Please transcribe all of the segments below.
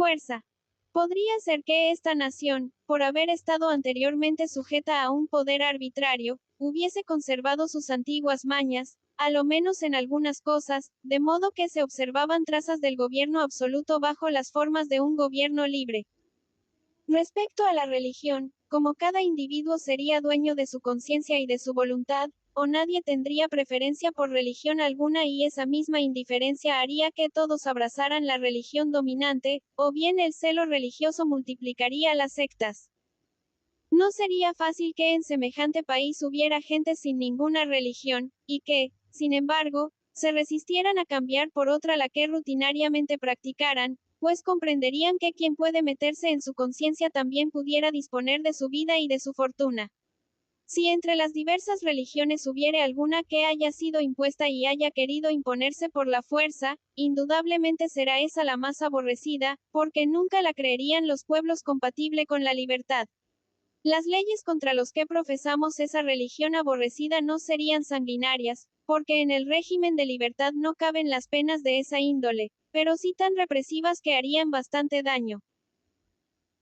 Fuerza. Podría ser que esta nación, por haber estado anteriormente sujeta a un poder arbitrario, hubiese conservado sus antiguas mañas, a lo menos en algunas cosas, de modo que se observaban trazas del gobierno absoluto bajo las formas de un gobierno libre. Respecto a la religión, como cada individuo sería dueño de su conciencia y de su voluntad, o nadie tendría preferencia por religión alguna y esa misma indiferencia haría que todos abrazaran la religión dominante, o bien el celo religioso multiplicaría las sectas. No sería fácil que en semejante país hubiera gente sin ninguna religión, y que, sin embargo, se resistieran a cambiar por otra la que rutinariamente practicaran, pues comprenderían que quien puede meterse en su conciencia también pudiera disponer de su vida y de su fortuna. Si entre las diversas religiones hubiere alguna que haya sido impuesta y haya querido imponerse por la fuerza, indudablemente será esa la más aborrecida, porque nunca la creerían los pueblos compatible con la libertad. Las leyes contra los que profesamos esa religión aborrecida no serían sanguinarias, porque en el régimen de libertad no caben las penas de esa índole, pero sí tan represivas que harían bastante daño.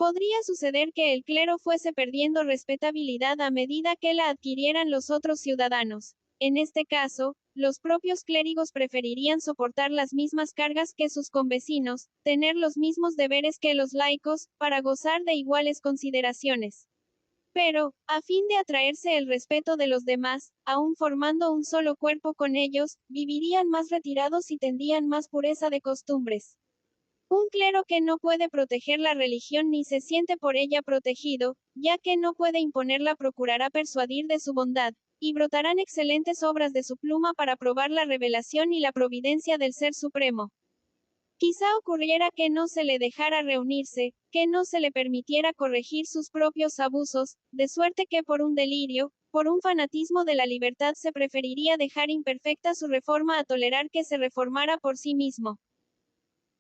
Podría suceder que el clero fuese perdiendo respetabilidad a medida que la adquirieran los otros ciudadanos. En este caso, los propios clérigos preferirían soportar las mismas cargas que sus convecinos, tener los mismos deberes que los laicos, para gozar de iguales consideraciones. Pero, a fin de atraerse el respeto de los demás, aun formando un solo cuerpo con ellos, vivirían más retirados y tendrían más pureza de costumbres. Un clero que no puede proteger la religión ni se siente por ella protegido, ya que no puede imponerla procurará persuadir de su bondad, y brotarán excelentes obras de su pluma para probar la revelación y la providencia del Ser Supremo. Quizá ocurriera que no se le dejara reunirse, que no se le permitiera corregir sus propios abusos, de suerte que por un delirio, por un fanatismo de la libertad se preferiría dejar imperfecta su reforma a tolerar que se reformara por sí mismo.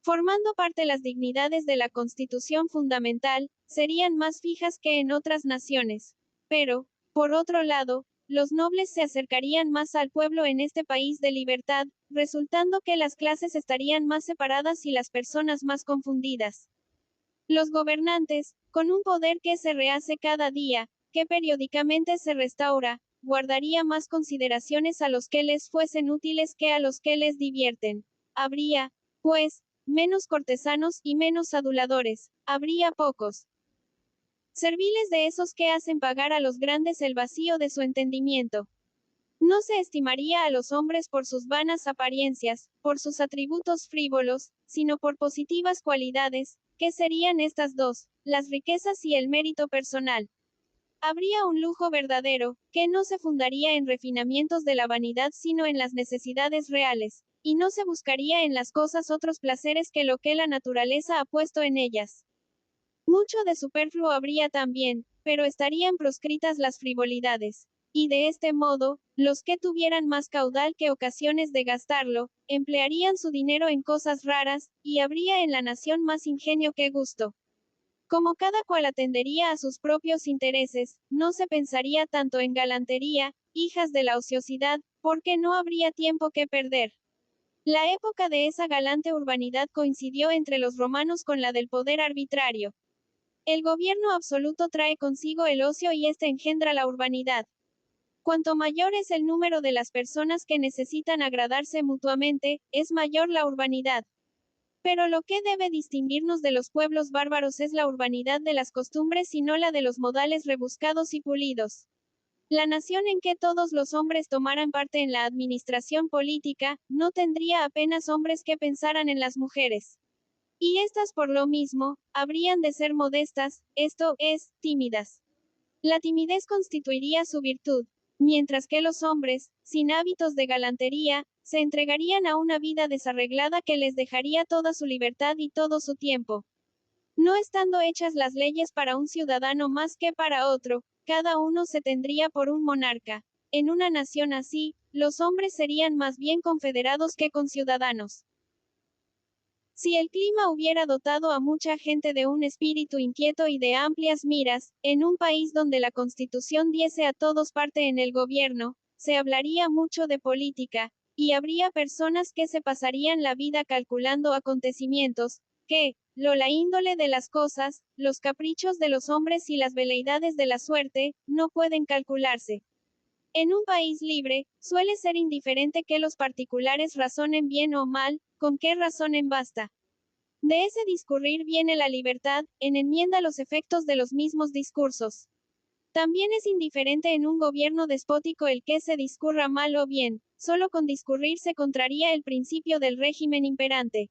Formando parte las dignidades de la Constitución fundamental, serían más fijas que en otras naciones. Pero, por otro lado, los nobles se acercarían más al pueblo en este país de libertad, resultando que las clases estarían más separadas y las personas más confundidas. Los gobernantes, con un poder que se rehace cada día, que periódicamente se restaura, guardaría más consideraciones a los que les fuesen útiles que a los que les divierten. Habría, pues, menos cortesanos y menos aduladores, habría pocos serviles de esos que hacen pagar a los grandes el vacío de su entendimiento. No se estimaría a los hombres por sus vanas apariencias, por sus atributos frívolos, sino por positivas cualidades, que serían estas dos, las riquezas y el mérito personal. Habría un lujo verdadero, que no se fundaría en refinamientos de la vanidad sino en las necesidades reales, y no se buscaría en las cosas otros placeres que lo que la naturaleza ha puesto en ellas. Mucho de superfluo habría también, pero estarían proscritas las frivolidades. Y de este modo, los que tuvieran más caudal que ocasiones de gastarlo, emplearían su dinero en cosas raras, y habría en la nación más ingenio que gusto. Como cada cual atendería a sus propios intereses, no se pensaría tanto en galantería, hijas de la ociosidad, porque no habría tiempo que perder. La época de esa galante urbanidad coincidió entre los romanos con la del poder arbitrario. El gobierno absoluto trae consigo el ocio y éste engendra la urbanidad. Cuanto mayor es el número de las personas que necesitan agradarse mutuamente, es mayor la urbanidad. Pero lo que debe distinguirnos de los pueblos bárbaros es la urbanidad de las costumbres y no la de los modales rebuscados y pulidos. La nación en que todos los hombres tomaran parte en la administración política, no tendría apenas hombres que pensaran en las mujeres. Y estas por lo mismo, habrían de ser modestas, esto es, tímidas. La timidez constituiría su virtud, mientras que los hombres, sin hábitos de galantería, se entregarían a una vida desarreglada que les dejaría toda su libertad y todo su tiempo. No estando hechas las leyes para un ciudadano más que para otro, cada uno se tendría por un monarca. En una nación así, los hombres serían más bien confederados que conciudadanos. Si el clima hubiera dotado a mucha gente de un espíritu inquieto y de amplias miras, en un país donde la Constitución diese a todos parte en el gobierno, se hablaría mucho de política, y habría personas que se pasarían la vida calculando acontecimientos, que, la índole de las cosas, los caprichos de los hombres y las veleidades de la suerte, no pueden calcularse. En un país libre, suele ser indiferente que los particulares razonen bien o mal, con qué razonen basta. De ese discurrir viene la libertad, en enmienda los efectos de los mismos discursos. También es indiferente en un gobierno despótico el que se discurra mal o bien, solo con discurrir se contraría el principio del régimen imperante.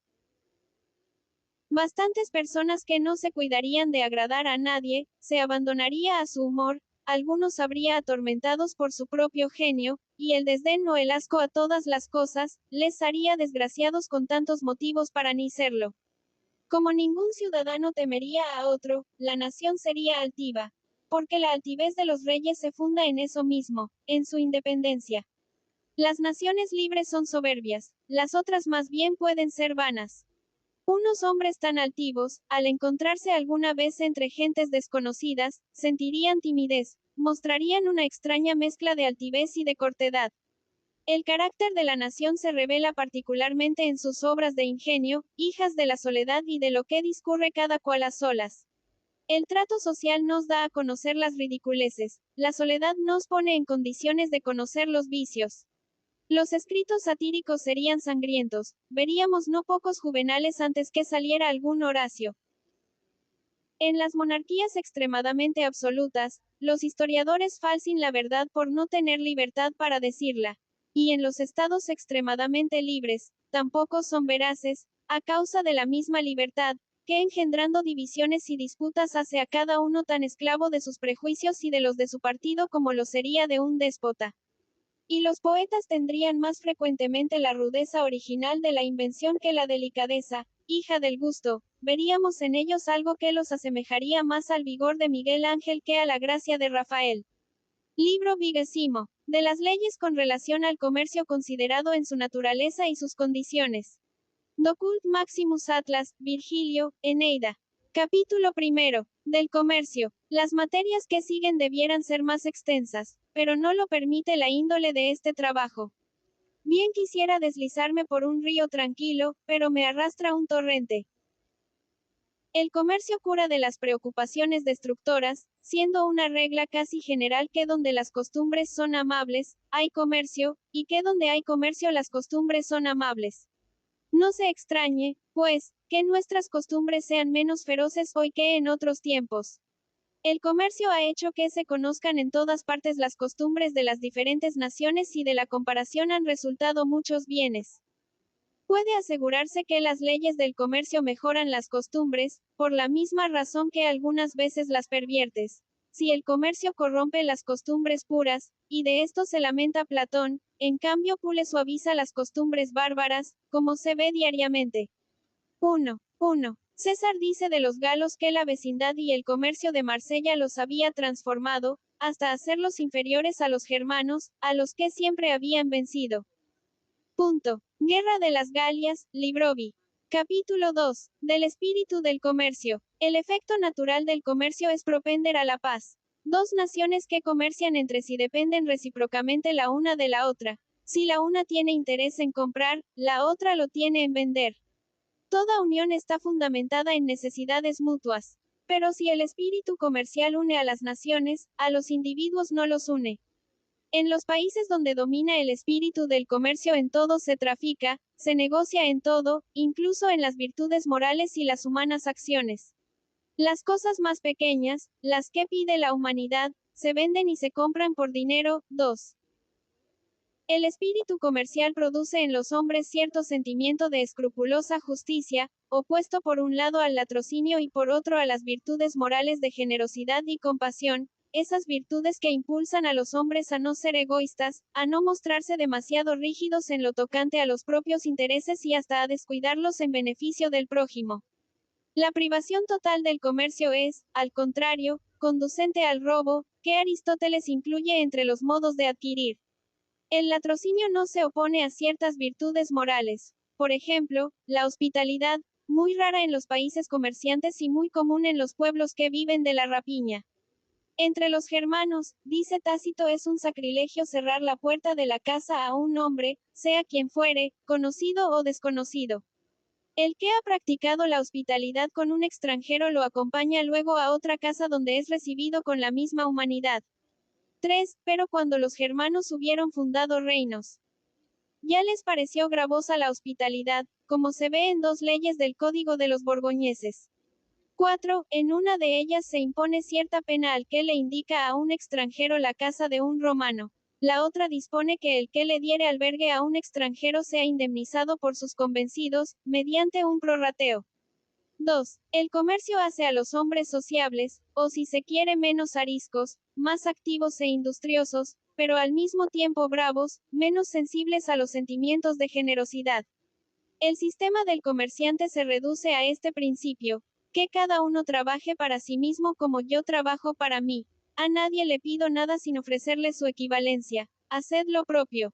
Bastantes personas que no se cuidarían de agradar a nadie, se abandonaría a su humor, algunos habría atormentados por su propio genio, y el desdén o el asco a todas las cosas, les haría desgraciados con tantos motivos para ni serlo. Como ningún ciudadano temería a otro, la nación sería altiva. Porque la altivez de los reyes se funda en eso mismo, en su independencia. Las naciones libres son soberbias, las otras más bien pueden ser vanas. Unos hombres tan altivos, al encontrarse alguna vez entre gentes desconocidas, sentirían timidez, mostrarían una extraña mezcla de altivez y de cortedad. El carácter de la nación se revela particularmente en sus obras de ingenio, hijas de la soledad y de lo que discurre cada cual a solas. El trato social nos da a conocer las ridiculeces, la soledad nos pone en condiciones de conocer los vicios. Los escritos satíricos serían sangrientos, veríamos no pocos juvenales antes que saliera algún Horacio. En las monarquías extremadamente absolutas, los historiadores falsin la verdad por no tener libertad para decirla. Y en los estados extremadamente libres, tampoco son veraces, a causa de la misma libertad, que engendrando divisiones y disputas hace a cada uno tan esclavo de sus prejuicios y de los de su partido como lo sería de un déspota. Y los poetas tendrían más frecuentemente la rudeza original de la invención que la delicadeza, hija del gusto, veríamos en ellos algo que los asemejaría más al vigor de Miguel Ángel que a la gracia de Rafael. Libro 20. De las leyes con relación al comercio considerado en su naturaleza y sus condiciones. Docult Maximus Atlas, Virgilio, Eneida. Capítulo 1. Del comercio. Las materias que siguen debieran ser más extensas, pero no lo permite la índole de este trabajo. Bien quisiera deslizarme por un río tranquilo, pero me arrastra un torrente. El comercio cura de las preocupaciones destructoras, siendo una regla casi general que donde las costumbres son amables, hay comercio, y que donde hay comercio las costumbres son amables. No se extrañe, pues, que nuestras costumbres sean menos feroces hoy que en otros tiempos. El comercio ha hecho que se conozcan en todas partes las costumbres de las diferentes naciones y de la comparación han resultado muchos bienes. Puede asegurarse que las leyes del comercio mejoran las costumbres, por la misma razón que algunas veces las perviertes. Si el comercio corrompe las costumbres puras, y de esto se lamenta Platón, en cambio Pule suaviza las costumbres bárbaras, como se ve diariamente. 1. César dice de los galos que la vecindad y el comercio de Marsella los había transformado, hasta hacerlos inferiores a los germanos, a los que siempre habían vencido. Guerra de las Galias, Librovi. Capítulo 2. Del espíritu del comercio. El efecto natural del comercio es propender a la paz. Dos naciones que comercian entre sí dependen recíprocamente la una de la otra. Si la una tiene interés en comprar, la otra lo tiene en vender. Toda unión está fundamentada en necesidades mutuas. Pero si el espíritu comercial une a las naciones, a los individuos no los une. En los países donde domina el espíritu del comercio en todo se trafica, se negocia en todo, incluso en las virtudes morales y las humanas acciones. Las cosas más pequeñas, las que pide la humanidad, se venden y se compran por dinero. 2. El espíritu comercial produce en los hombres cierto sentimiento de escrupulosa justicia, opuesto por un lado al latrocinio y por otro a las virtudes morales de generosidad y compasión, esas virtudes que impulsan a los hombres a no ser egoístas, a no mostrarse demasiado rígidos en lo tocante a los propios intereses y hasta a descuidarlos en beneficio del prójimo. La privación total del comercio es, al contrario, conducente al robo, que Aristóteles incluye entre los modos de adquirir. El latrocinio no se opone a ciertas virtudes morales, por ejemplo, la hospitalidad, muy rara en los países comerciantes y muy común en los pueblos que viven de la rapiña. Entre los germanos, dice Tácito, es un sacrilegio cerrar la puerta de la casa a un hombre, sea quien fuere, conocido o desconocido. El que ha practicado la hospitalidad con un extranjero lo acompaña luego a otra casa donde es recibido con la misma humanidad. 3. Pero cuando los germanos hubieron fundado reinos, ya les pareció gravosa la hospitalidad, como se ve en dos leyes del Código de los Borgoñeses. 4. En una de ellas se impone cierta pena al que le indica a un extranjero la casa de un romano. La otra dispone que el que le diere albergue a un extranjero sea indemnizado por sus convencidos, mediante un prorrateo. 2. El comercio hace a los hombres sociables, o si se quiere menos ariscos, más activos e industriosos, pero al mismo tiempo bravos, menos sensibles a los sentimientos de generosidad. El sistema del comerciante se reduce a este principio, que cada uno trabaje para sí mismo como yo trabajo para mí. A nadie le pido nada sin ofrecerle su equivalencia. Haced lo propio.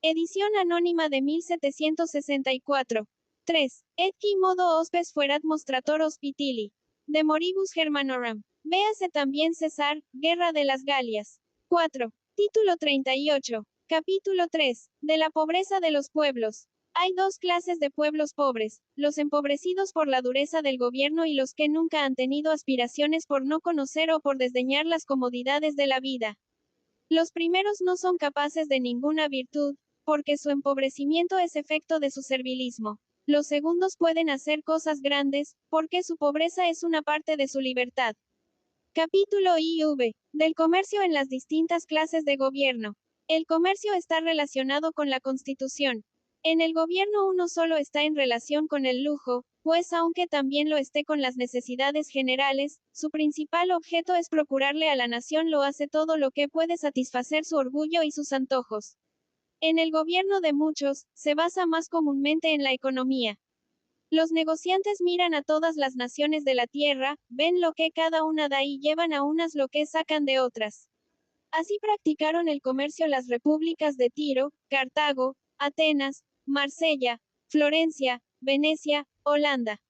Edición anónima de 1764. 3. Et qui modo hospes fuerat mostrator hospitili. De moribus Germanorum. Véase también César, Guerra de las Galias. 4. Título 38. Capítulo 3. De la pobreza de los pueblos. Hay dos clases de pueblos pobres, los empobrecidos por la dureza del gobierno y los que nunca han tenido aspiraciones por no conocer o por desdeñar las comodidades de la vida. Los primeros no son capaces de ninguna virtud, porque su empobrecimiento es efecto de su servilismo. Los segundos pueden hacer cosas grandes, porque su pobreza es una parte de su libertad. Capítulo IV. Del comercio en las distintas clases de gobierno. El comercio está relacionado con la Constitución. En el gobierno uno solo está en relación con el lujo, pues aunque también lo esté con las necesidades generales, su principal objeto es procurarle a la nación lo hace todo lo que puede satisfacer su orgullo y sus antojos. En el gobierno de muchos, se basa más comúnmente en la economía. Los negociantes miran a todas las naciones de la tierra, ven lo que cada una da y llevan a unas lo que sacan de otras. Así practicaron el comercio las repúblicas de Tiro, Cartago, Atenas, Marsella, Florencia, Venecia, Holanda.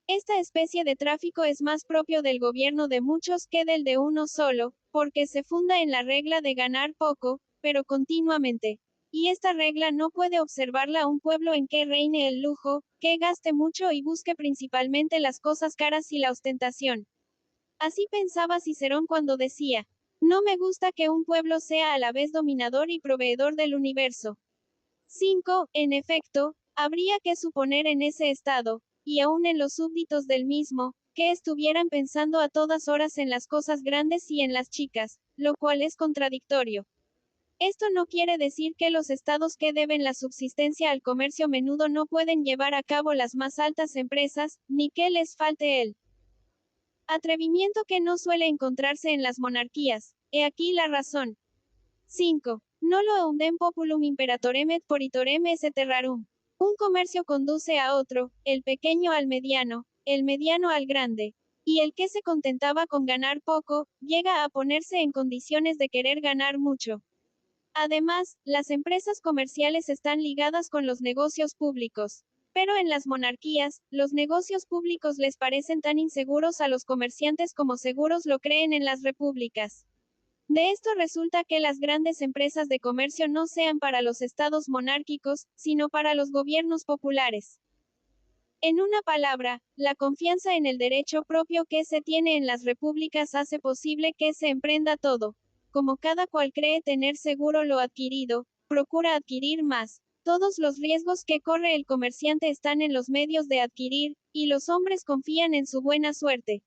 Esta especie de tráfico es más propio del gobierno de muchos que del de uno solo, porque se funda en la regla de ganar poco, pero continuamente. Y esta regla no puede observarla un pueblo en que reine el lujo, que gaste mucho y busque principalmente las cosas caras y la ostentación. Así pensaba Cicerón cuando decía, no me gusta que un pueblo sea a la vez dominador y proveedor del universo. 5. En efecto, habría que suponer en ese estado, y aún en los súbditos del mismo, que estuvieran pensando a todas horas en las cosas grandes y en las chicas, lo cual es contradictorio. Esto no quiere decir que los estados que deben la subsistencia al comercio menudo no pueden llevar a cabo las más altas empresas, ni que les falte el atrevimiento que no suele encontrarse en las monarquías. He aquí la razón. 5. No lo eundem populum imperatorem et poritorem esse terrarum. Un comercio conduce a otro, el pequeño al mediano, el mediano al grande. Y el que se contentaba con ganar poco, llega a ponerse en condiciones de querer ganar mucho. Además, las empresas comerciales están ligadas con los negocios públicos. Pero en las monarquías, los negocios públicos les parecen tan inseguros a los comerciantes como seguros lo creen en las repúblicas. De esto resulta que las grandes empresas de comercio no sean para los estados monárquicos, sino para los gobiernos populares. En una palabra, la confianza en el derecho propio que se tiene en las repúblicas hace posible que se emprenda todo. Como cada cual cree tener seguro lo adquirido, procura adquirir más. Todos los riesgos que corre el comerciante están en los medios de adquirir, y los hombres confían en su buena suerte.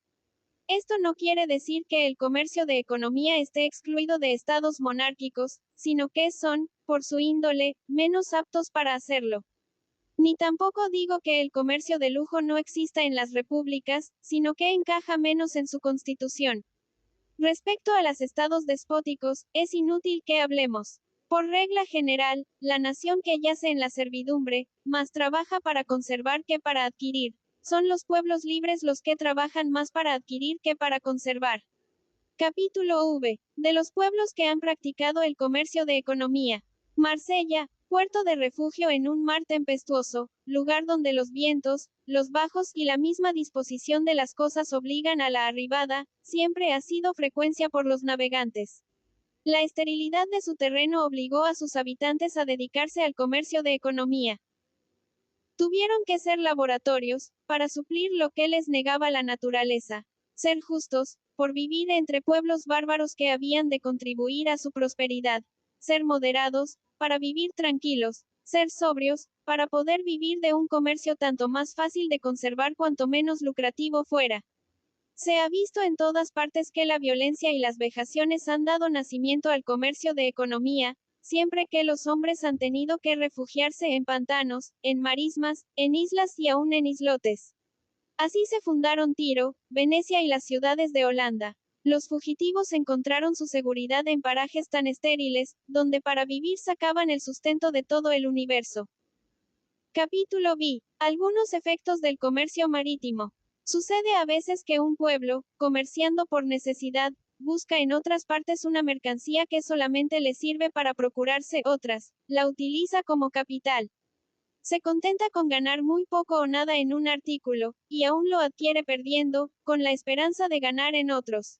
Esto no quiere decir que el comercio de economía esté excluido de estados monárquicos, sino que son, por su índole, menos aptos para hacerlo. Ni tampoco digo que el comercio de lujo no exista en las repúblicas, sino que encaja menos en su constitución. Respecto a los estados despóticos, es inútil que hablemos. Por regla general, la nación que yace en la servidumbre, más trabaja para conservar que para adquirir. Son los pueblos libres los que trabajan más para adquirir que para conservar. Capítulo V. De los pueblos que han practicado el comercio de economía. Marsella, puerto de refugio en un mar tempestuoso, lugar donde los vientos, los bajos y la misma disposición de las cosas obligan a la arribada, siempre ha sido frecuencia por los navegantes. La esterilidad de su terreno obligó a sus habitantes a dedicarse al comercio de economía. Tuvieron que ser laboratorios, para suplir lo que les negaba la naturaleza. Ser justos, por vivir entre pueblos bárbaros que habían de contribuir a su prosperidad. Ser moderados, para vivir tranquilos. Ser sobrios, para poder vivir de un comercio tanto más fácil de conservar cuanto menos lucrativo fuera. Se ha visto en todas partes que la violencia y las vejaciones han dado nacimiento al comercio de economía, siempre que los hombres han tenido que refugiarse en pantanos, en marismas, en islas y aún en islotes. Así se fundaron Tiro, Venecia y las ciudades de Holanda. Los fugitivos encontraron su seguridad en parajes tan estériles, donde para vivir sacaban el sustento de todo el universo. Capítulo B. Algunos efectos del comercio marítimo. Sucede a veces que un pueblo, comerciando por necesidad, busca en otras partes una mercancía que solamente le sirve para procurarse otras, la utiliza como capital. Se contenta con ganar muy poco o nada en un artículo, y aún lo adquiere perdiendo, con la esperanza de ganar en otros.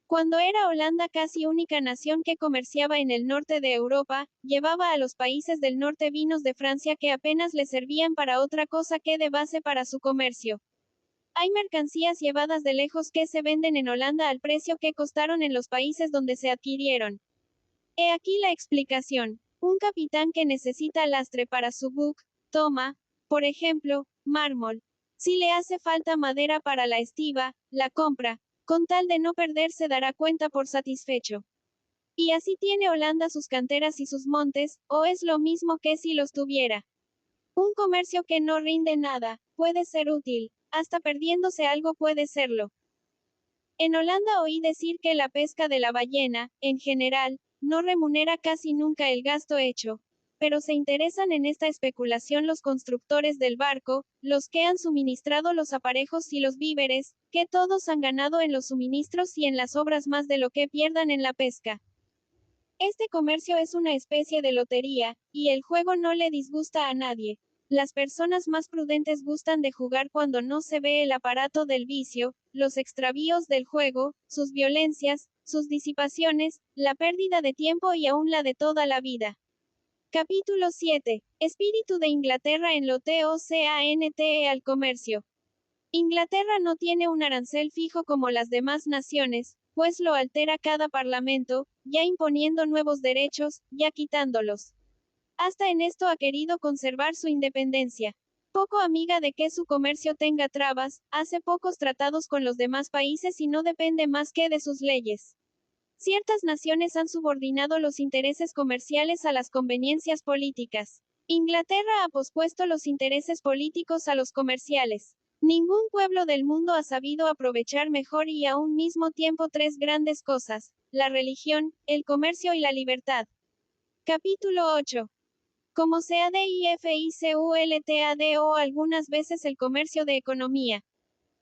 Cuando era Holanda casi única nación que comerciaba en el norte de Europa, llevaba a los países del norte vinos de Francia que apenas le servían para otra cosa que de base para su comercio. Hay mercancías llevadas de lejos que se venden en Holanda al precio que costaron en los países donde se adquirieron. He aquí la explicación. Un capitán que necesita lastre para su buque, toma, por ejemplo, mármol. Si le hace falta madera para la estiba, la compra, con tal de no perder se dará cuenta por satisfecho. Y así tiene Holanda sus canteras y sus montes, o es lo mismo que si los tuviera. Un comercio que no rinde nada, puede ser útil, hasta perdiéndose algo puede serlo. En Holanda oí decir que la pesca de la ballena, en general, no remunera casi nunca el gasto hecho, pero se interesan en esta especulación los constructores del barco, los que han suministrado los aparejos y los víveres, que todos han ganado en los suministros y en las obras más de lo que pierdan en la pesca. Este comercio es una especie de lotería, y el juego no le disgusta a nadie. Las personas más prudentes gustan de jugar cuando no se ve el aparato del vicio, los extravíos del juego, sus violencias, sus disipaciones, la pérdida de tiempo y aún la de toda la vida. Capítulo 7. Espíritu de Inglaterra en lo TOCANTE al comercio. Inglaterra no tiene un arancel fijo como las demás naciones, pues lo altera cada parlamento, ya imponiendo nuevos derechos, ya quitándolos. Hasta en esto ha querido conservar su independencia. Poco amiga de que su comercio tenga trabas, hace pocos tratados con los demás países y no depende más que de sus leyes. Ciertas naciones han subordinado los intereses comerciales a las conveniencias políticas. Inglaterra ha pospuesto los intereses políticos a los comerciales. Ningún pueblo del mundo ha sabido aprovechar mejor y a un mismo tiempo tres grandes cosas: la religión, el comercio y la libertad. Capítulo 8. Como CADIFICULTADO algunas veces el comercio de economía.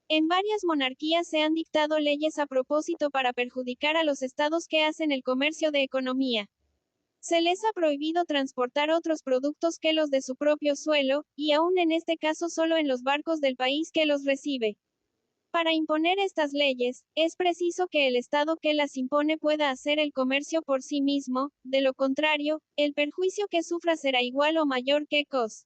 En varias monarquías se han dictado leyes a propósito para perjudicar a los estados que hacen el comercio de economía. Se les ha prohibido transportar otros productos que los de su propio suelo, y aún en este caso solo en los barcos del país que los recibe. Para imponer estas leyes, es preciso que el Estado que las impone pueda hacer el comercio por sí mismo, de lo contrario, el perjuicio que sufra será igual o mayor que cos.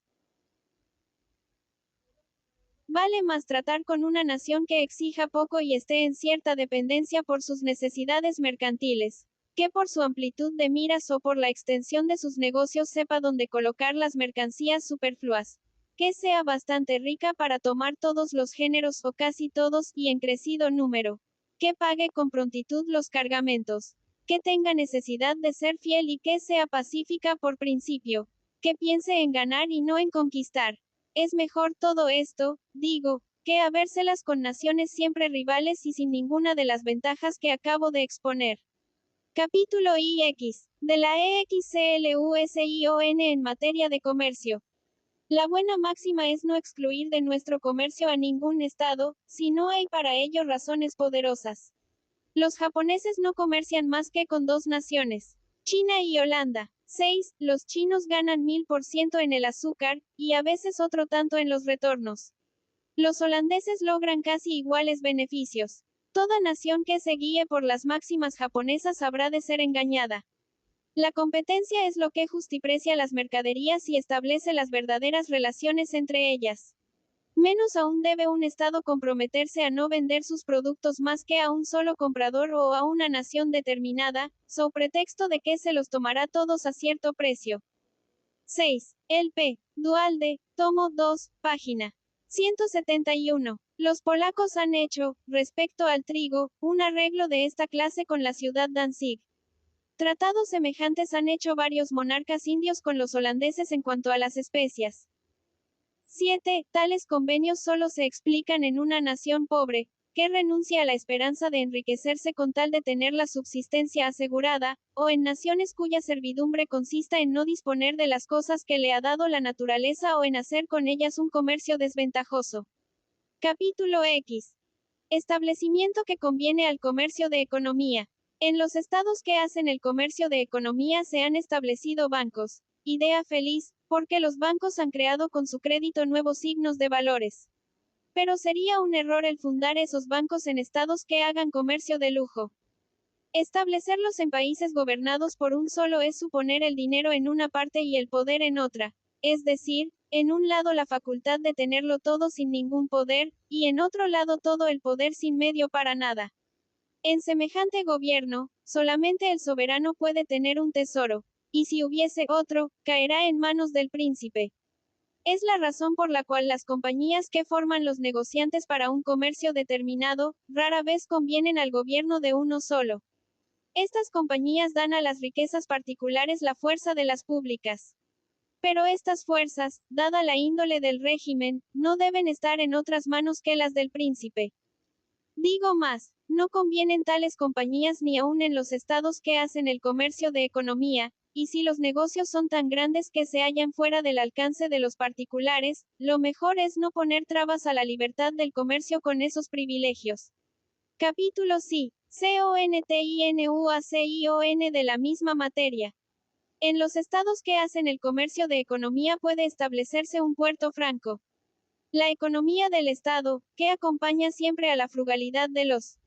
Vale más tratar con una nación que exija poco y esté en cierta dependencia por sus necesidades mercantiles, que por su amplitud de miras o por la extensión de sus negocios sepa dónde colocar las mercancías superfluas, que sea bastante rica para tomar todos los géneros o casi todos y en crecido número, que pague con prontitud los cargamentos, que tenga necesidad de ser fiel y que sea pacífica por principio, que piense en ganar y no en conquistar. Es mejor todo esto, digo, que habérselas con naciones siempre rivales y sin ninguna de las ventajas que acabo de exponer. Capítulo IX. De la EXCLUSION en materia de comercio. La buena máxima es no excluir de nuestro comercio a ningún estado, si no hay para ello razones poderosas. Los japoneses no comercian más que con dos naciones, China y Holanda. 6. Los chinos ganan 1000% en el azúcar, y a veces otro tanto en los retornos. Los holandeses logran casi iguales beneficios. Toda nación que se guíe por las máximas japonesas habrá de ser engañada. La competencia es lo que justiprecia las mercaderías y establece las verdaderas relaciones entre ellas. Menos aún debe un Estado comprometerse a no vender sus productos más que a un solo comprador o a una nación determinada, so pretexto de que se los tomará todos a cierto precio. 6. El P. Duhalde, tomo 2, página 171. Los polacos han hecho, respecto al trigo, un arreglo de esta clase con la ciudad Danzig. Tratados semejantes han hecho varios monarcas indios con los holandeses en cuanto a las especias. 7. Tales convenios solo se explican en una nación pobre, que renuncia a la esperanza de enriquecerse con tal de tener la subsistencia asegurada, o en naciones cuya servidumbre consista en no disponer de las cosas que le ha dado la naturaleza o en hacer con ellas un comercio desventajoso. Capítulo X. Establecimiento que conviene al comercio de economía. En los estados que hacen el comercio de economía se han establecido bancos. Idea feliz, porque los bancos han creado con su crédito nuevos signos de valores. Pero sería un error el fundar esos bancos en estados que hagan comercio de lujo. Establecerlos en países gobernados por un solo es suponer el dinero en una parte y el poder en otra, es decir, en un lado la facultad de tenerlo todo sin ningún poder, y en otro lado todo el poder sin medio para nada. En semejante gobierno, solamente el soberano puede tener un tesoro, y si hubiese otro, caerá en manos del príncipe. Es la razón por la cual las compañías que forman los negociantes para un comercio determinado, rara vez convienen al gobierno de uno solo. Estas compañías dan a las riquezas particulares la fuerza de las públicas. Pero estas fuerzas, dada la índole del régimen, no deben estar en otras manos que las del príncipe. Digo más, no convienen tales compañías ni aun en los estados que hacen el comercio de economía, y si los negocios son tan grandes que se hallan fuera del alcance de los particulares, lo mejor es no poner trabas a la libertad del comercio con esos privilegios. Capítulo C. CONTINUACION de la misma materia. En los estados que hacen el comercio de economía puede establecerse un puerto franco. La economía del Estado, que acompaña siempre a la frugalidad de los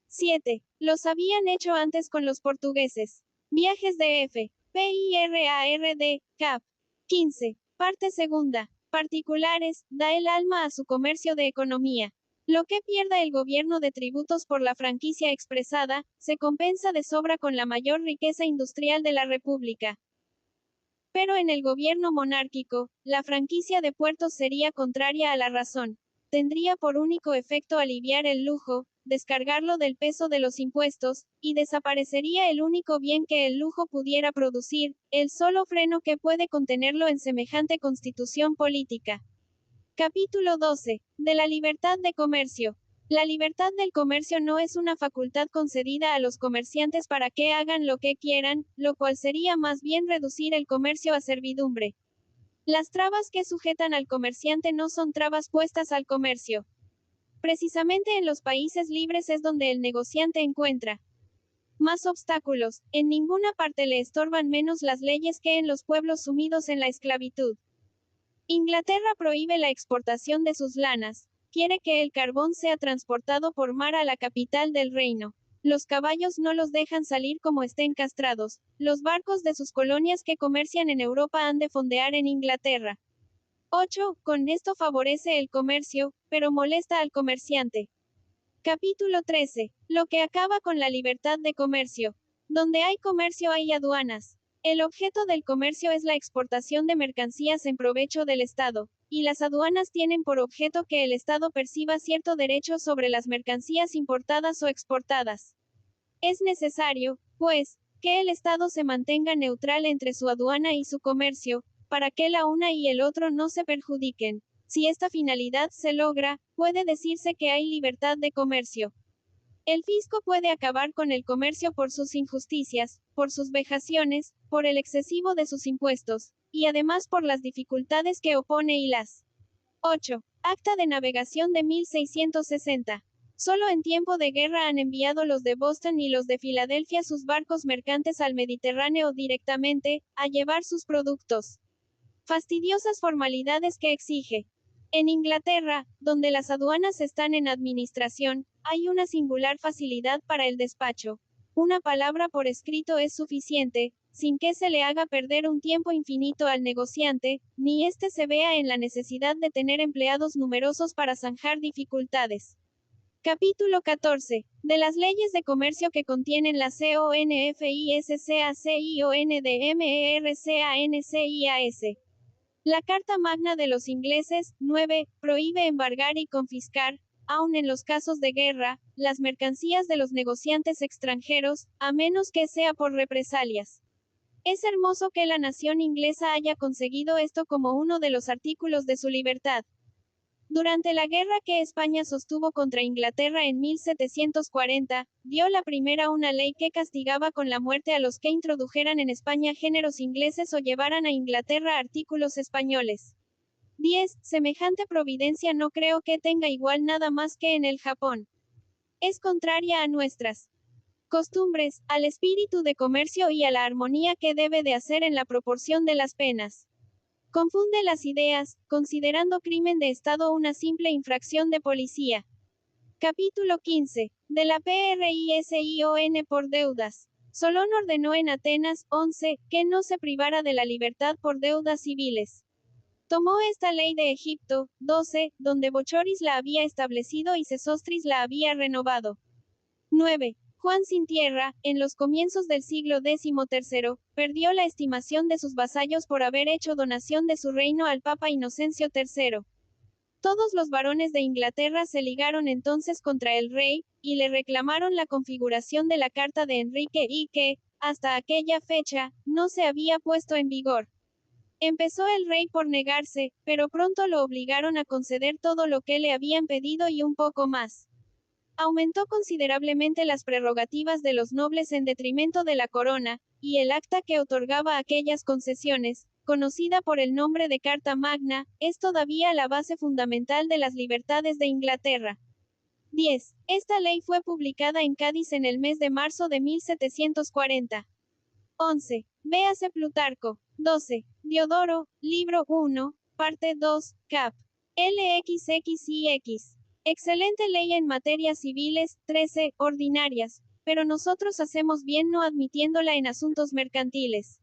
7. Los habían hecho antes con los portugueses. Viajes de F. PIRARD, Cap. 15. Parte segunda. Particulares, da el alma a su comercio de economía. Lo que pierda el gobierno de tributos por la franquicia expresada, se compensa de sobra con la mayor riqueza industrial de la República. Pero en el gobierno monárquico, la franquicia de puertos sería contraria a la razón. Tendría por único efecto aliviar el lujo, descargarlo del peso de los impuestos, y desaparecería el único bien que el lujo pudiera producir, el solo freno que puede contenerlo en semejante constitución política. Capítulo 12. De la libertad de comercio. La libertad del comercio no es una facultad concedida a los comerciantes para que hagan lo que quieran, lo cual sería más bien reducir el comercio a servidumbre. Las trabas que sujetan al comerciante no son trabas puestas al comercio. Precisamente en los países libres es donde el negociante encuentra más obstáculos. En ninguna parte le estorban menos las leyes que en los pueblos sumidos en la esclavitud. Inglaterra prohíbe la exportación de sus lanas. Quiere que el carbón sea transportado por mar a la capital del reino. Los caballos no los dejan salir como estén castrados. Los barcos de sus colonias que comercian en Europa han de fondear en Inglaterra. 8. Con esto favorece el comercio, pero molesta al comerciante. Capítulo 13. Lo que acaba con la libertad de comercio. Donde hay comercio hay aduanas. El objeto del comercio es la exportación de mercancías en provecho del Estado, y las aduanas tienen por objeto que el Estado perciba cierto derecho sobre las mercancías importadas o exportadas. Es necesario, pues, que el Estado se mantenga neutral entre su aduana y su comercio, para que la una y el otro no se perjudiquen. Si esta finalidad se logra, puede decirse que hay libertad de comercio. El fisco puede acabar con el comercio por sus injusticias, por sus vejaciones, por el excesivo de sus impuestos, y además por las dificultades que opone y las 8. Acta de navegación de 1660. Solo en tiempo de guerra han enviado los de Boston y los de Filadelfia sus barcos mercantes al Mediterráneo directamente, a llevar sus productos. Fastidiosas formalidades que exige. En Inglaterra, donde las aduanas están en administración, hay una singular facilidad para el despacho. Una palabra por escrito es suficiente, sin que se le haga perder un tiempo infinito al negociante, ni éste se vea en la necesidad de tener empleados numerosos para zanjar dificultades. Capítulo 14. De las leyes de comercio que contienen la CONFISCACIONDMERCANCIAS. La Carta Magna de los ingleses, 9, prohíbe embargar y confiscar, aun en los casos de guerra, las mercancías de los negociantes extranjeros, a menos que sea por represalias. Es hermoso que la nación inglesa haya conseguido esto como uno de los artículos de su libertad. Durante la guerra que España sostuvo contra Inglaterra en 1740, dio la primera una ley que castigaba con la muerte a los que introdujeran en España géneros ingleses o llevaran a Inglaterra artículos españoles. 10. Semejante providencia no creo que tenga igual nada más que en el Japón. Es contraria a nuestras costumbres, al espíritu de comercio y a la armonía que debe de hacer en la proporción de las penas. Confunde las ideas, considerando crimen de Estado una simple infracción de policía. Capítulo 15. De la PRISION por deudas. Solón ordenó en Atenas, 11, que no se privara de la libertad por deudas civiles. Tomó esta ley de Egipto, 12, donde Bochoris la había establecido y Sesostris la había renovado. 9. Juan sin tierra, en los comienzos del siglo XIII, perdió la estimación de sus vasallos por haber hecho donación de su reino al Papa Inocencio III. Todos los varones de Inglaterra se ligaron entonces contra el rey, y le reclamaron la configuración de la Carta de Enrique I que, hasta aquella fecha, no se había puesto en vigor. Empezó el rey por negarse, pero pronto lo obligaron a conceder todo lo que le habían pedido y un poco más. Aumentó considerablemente las prerrogativas de los nobles en detrimento de la corona, y el acta que otorgaba aquellas concesiones, conocida por el nombre de Carta Magna, es todavía la base fundamental de las libertades de Inglaterra. 10. Esta ley fue publicada en Cádiz en el mes de marzo de 1740. 11. Véase Plutarco. 12. Diodoro, libro 1, parte 2, cap. LXXIX. Excelente ley en materias civiles, 13, ordinarias, pero nosotros hacemos bien no admitiéndola en asuntos mercantiles.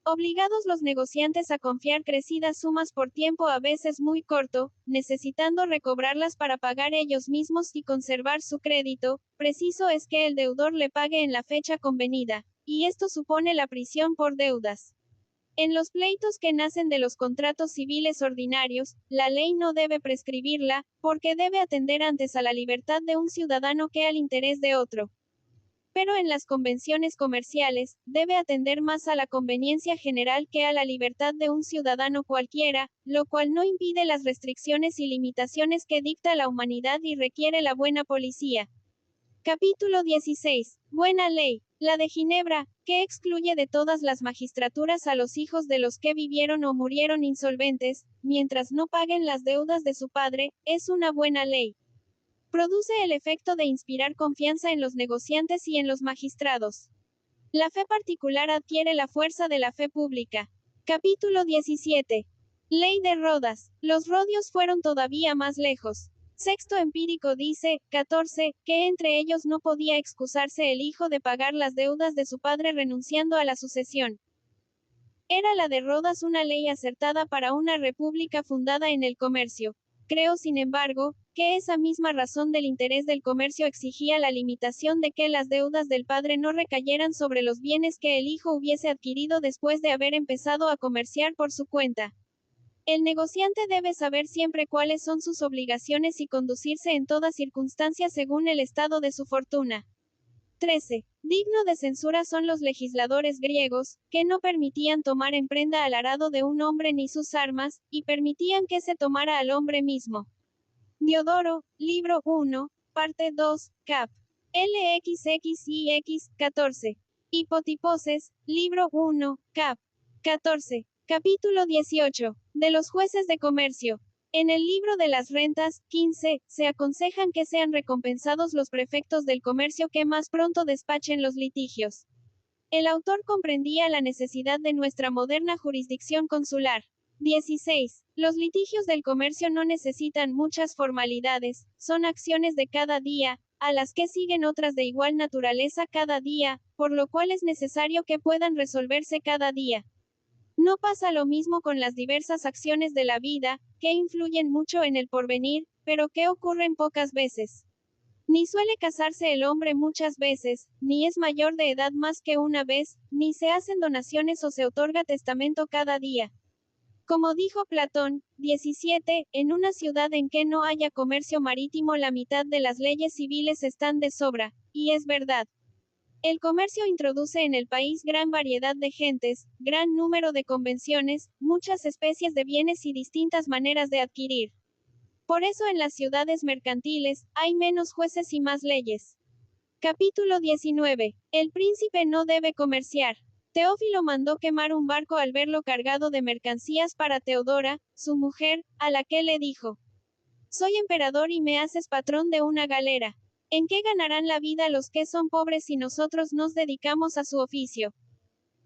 Obligados los negociantes a confiar crecidas sumas por tiempo a veces muy corto, necesitando recobrarlas para pagar ellos mismos y conservar su crédito, preciso es que el deudor le pague en la fecha convenida, y esto supone la prisión por deudas. En los pleitos que nacen de los contratos civiles ordinarios, la ley no debe prescribirla, porque debe atender antes a la libertad de un ciudadano que al interés de otro. Pero en las convenciones comerciales, debe atender más a la conveniencia general que a la libertad de un ciudadano cualquiera, lo cual no impide las restricciones y limitaciones que dicta la humanidad y requiere la buena policía. Capítulo 16. Buena ley. La de Ginebra, que excluye de todas las magistraturas a los hijos de los que vivieron o murieron insolventes, mientras no paguen las deudas de su padre, es una buena ley. Produce el efecto de inspirar confianza en los negociantes y en los magistrados. La fe particular adquiere la fuerza de la fe pública. Capítulo 17. Ley de Rodas. Los rodios fueron todavía más lejos. Sexto Empírico dice, 14, que entre ellos no podía excusarse el hijo de pagar las deudas de su padre renunciando a la sucesión. Era la de Rodas una ley acertada para una república fundada en el comercio. Creo, sin embargo, que esa misma razón del interés del comercio exigía la limitación de que las deudas del padre no recayeran sobre los bienes que el hijo hubiese adquirido después de haber empezado a comerciar por su cuenta. El negociante debe saber siempre cuáles son sus obligaciones y conducirse en toda circunstancia según el estado de su fortuna. 13. Digno de censura son los legisladores griegos, que no permitían tomar en prenda al arado de un hombre ni sus armas, y permitían que se tomara al hombre mismo. Diodoro, libro 1, parte 2, cap. LXXIX, 14. Hipotiposes, libro 1, cap. 14. Capítulo 18. De los jueces de comercio. En el libro de las rentas, 15, se aconsejan que sean recompensados los prefectos del comercio que más pronto despachen los litigios. El autor comprendía la necesidad de nuestra moderna jurisdicción consular. 16. Los litigios del comercio no necesitan muchas formalidades, son acciones de cada día, a las que siguen otras de igual naturaleza cada día, por lo cual es necesario que puedan resolverse cada día. No pasa lo mismo con las diversas acciones de la vida, que influyen mucho en el porvenir, pero que ocurren pocas veces. Ni suele casarse el hombre muchas veces, ni es mayor de edad más que una vez, ni se hacen donaciones o se otorga testamento cada día. Como dijo Platón, 17, en una ciudad en que no haya comercio marítimo la mitad de las leyes civiles están de sobra, y es verdad. El comercio introduce en el país gran variedad de gentes, gran número de convenciones, muchas especies de bienes y distintas maneras de adquirir. Por eso en las ciudades mercantiles, hay menos jueces y más leyes. Capítulo 19. El príncipe no debe comerciar. Teófilo mandó quemar un barco al verlo cargado de mercancías para Teodora, su mujer, a la que le dijo: Soy emperador y me haces patrón de una galera. ¿En qué ganarán la vida los que son pobres si nosotros nos dedicamos a su oficio?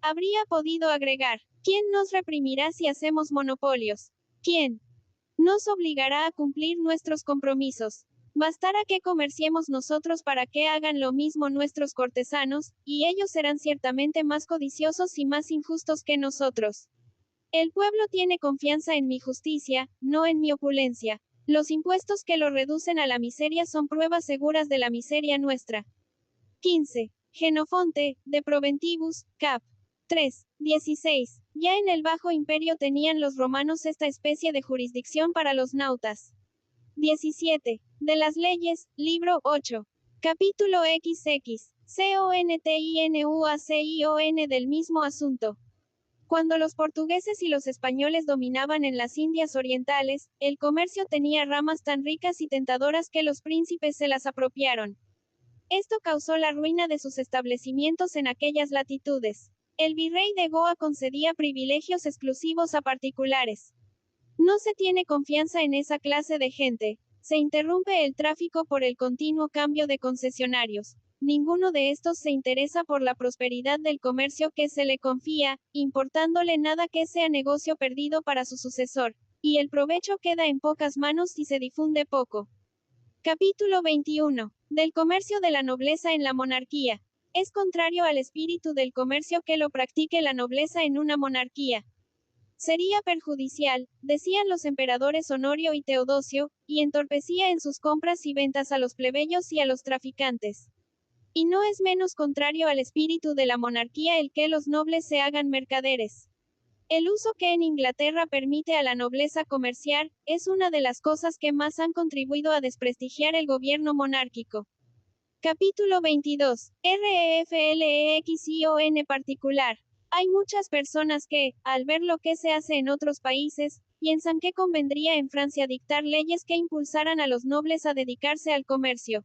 Habría podido agregar: ¿Quién nos reprimirá si hacemos monopolios? ¿Quién nos obligará a cumplir nuestros compromisos? Bastará que comerciemos nosotros para que hagan lo mismo nuestros cortesanos, y ellos serán ciertamente más codiciosos y más injustos que nosotros. El pueblo tiene confianza en mi justicia, no en mi opulencia. Los impuestos que lo reducen a la miseria son pruebas seguras de la miseria nuestra. 15. Genofonte, de Proventibus, cap. 3. 16. Ya en el Bajo Imperio tenían los romanos esta especie de jurisdicción para los nautas. 17. De las leyes, libro 8. Capítulo XX. CONTINUACION del mismo asunto. Cuando los portugueses y los españoles dominaban en las Indias Orientales, el comercio tenía ramas tan ricas y tentadoras que los príncipes se las apropiaron. Esto causó la ruina de sus establecimientos en aquellas latitudes. El virrey de Goa concedía privilegios exclusivos a particulares. No se tiene confianza en esa clase de gente. Se interrumpe el tráfico por el continuo cambio de concesionarios. Ninguno de estos se interesa por la prosperidad del comercio que se le confía, importándole nada que sea negocio perdido para su sucesor. Y el provecho queda en pocas manos y se difunde poco. Capítulo 21. Del comercio de la nobleza en la monarquía. Es contrario al espíritu del comercio que lo practique la nobleza en una monarquía. Sería perjudicial, decían los emperadores Honorio y Teodosio, y entorpecía en sus compras y ventas a los plebeyos y a los traficantes. Y no es menos contrario al espíritu de la monarquía el que los nobles se hagan mercaderes. El uso que en Inglaterra permite a la nobleza comerciar, es una de las cosas que más han contribuido a desprestigiar el gobierno monárquico. Capítulo 22. REFLEXION particular. Hay muchas personas que, al ver lo que se hace en otros países, piensan que convendría en Francia dictar leyes que impulsaran a los nobles a dedicarse al comercio.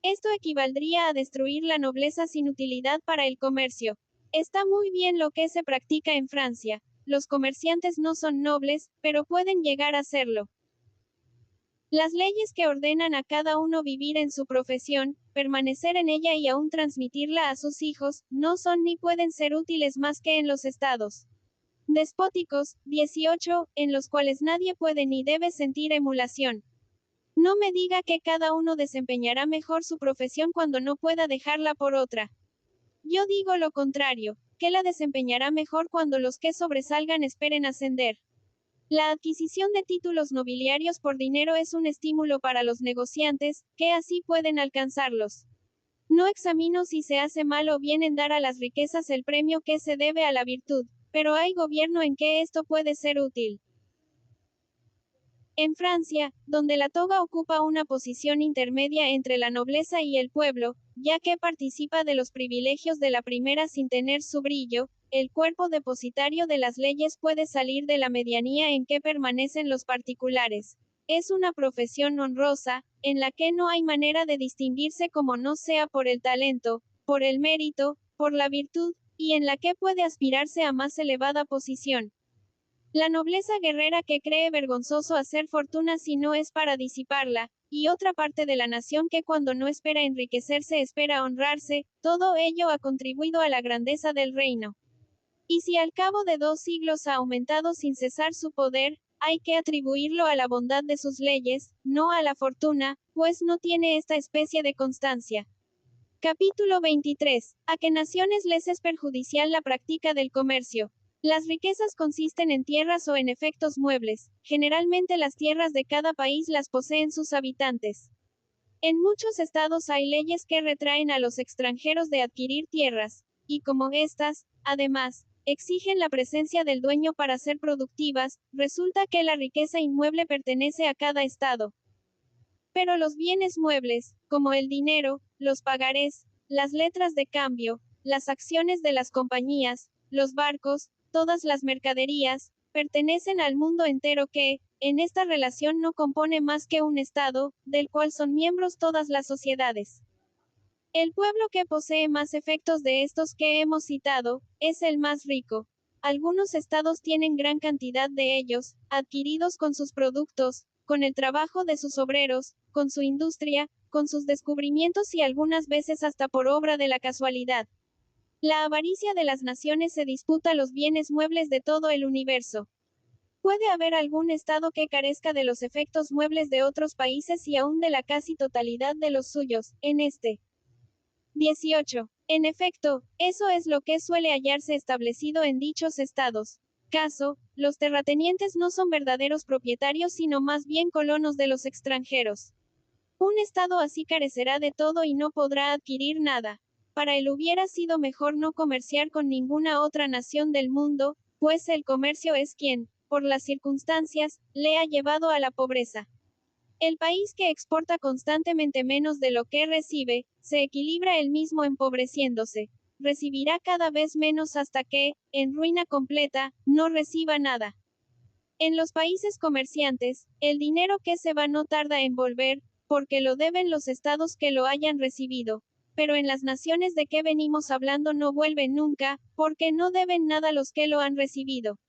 Esto equivaldría a destruir la nobleza sin utilidad para el comercio. Está muy bien lo que se practica en Francia. Los comerciantes no son nobles, pero pueden llegar a serlo. Las leyes que ordenan a cada uno vivir en su profesión, permanecer en ella y aún transmitirla a sus hijos, no son ni pueden ser útiles más que en los estados despóticos, 18, en los cuales nadie puede ni debe sentir emulación. No me diga que cada uno desempeñará mejor su profesión cuando no pueda dejarla por otra. Yo digo lo contrario, que la desempeñará mejor cuando los que sobresalgan esperen ascender. La adquisición de títulos nobiliarios por dinero es un estímulo para los negociantes, que así pueden alcanzarlos. No examino si se hace mal o bien en dar a las riquezas el premio que se debe a la virtud, pero hay gobierno en que esto puede ser útil. En Francia, donde la toga ocupa una posición intermedia entre la nobleza y el pueblo, ya que participa de los privilegios de la primera sin tener su brillo, el cuerpo depositario de las leyes puede salir de la medianía en que permanecen los particulares. Es una profesión honrosa, en la que no hay manera de distinguirse como no sea por el talento, por el mérito, por la virtud, y en la que puede aspirarse a más elevada posición. La nobleza guerrera que cree vergonzoso hacer fortuna si no es para disiparla, y otra parte de la nación que cuando no espera enriquecerse espera honrarse, todo ello ha contribuido a la grandeza del reino. Y si al cabo de 2 siglos ha aumentado sin cesar su poder, hay que atribuirlo a la bondad de sus leyes, no a la fortuna, pues no tiene esta especie de constancia. Capítulo 23. ¿A qué naciones les es perjudicial la práctica del comercio? Las riquezas consisten en tierras o en efectos muebles. Generalmente las tierras de cada país las poseen sus habitantes. En muchos estados hay leyes que retraen a los extranjeros de adquirir tierras, y como estas, además, exigen la presencia del dueño para ser productivas, resulta que la riqueza inmueble pertenece a cada estado. Pero los bienes muebles, como el dinero, los pagarés, las letras de cambio, las acciones de las compañías, los barcos, todas las mercaderías, pertenecen al mundo entero que, en esta relación no compone más que un Estado, del cual son miembros todas las sociedades. El pueblo que posee más efectos de estos que hemos citado, es el más rico. Algunos estados tienen gran cantidad de ellos, adquiridos con sus productos, con el trabajo de sus obreros, con su industria, con sus descubrimientos y algunas veces hasta por obra de la casualidad. La avaricia de las naciones se disputa los bienes muebles de todo el universo. Puede haber algún estado que carezca de los efectos muebles de otros países y aún de la casi totalidad de los suyos, en este. 18. En efecto, eso es lo que suele hallarse establecido en dichos estados. Caso, los terratenientes no son verdaderos propietarios sino más bien colonos de los extranjeros. Un estado así carecerá de todo y no podrá adquirir nada. Para él hubiera sido mejor no comerciar con ninguna otra nación del mundo, pues el comercio es quien, por las circunstancias, le ha llevado a la pobreza. El país que exporta constantemente menos de lo que recibe, se equilibra él mismo empobreciéndose. Recibirá cada vez menos hasta que, en ruina completa, no reciba nada. En los países comerciantes, el dinero que se va no tarda en volver, porque lo deben los estados que lo hayan recibido. Pero en las naciones de que venimos hablando no vuelven nunca, porque no deben nada los que lo han recibido.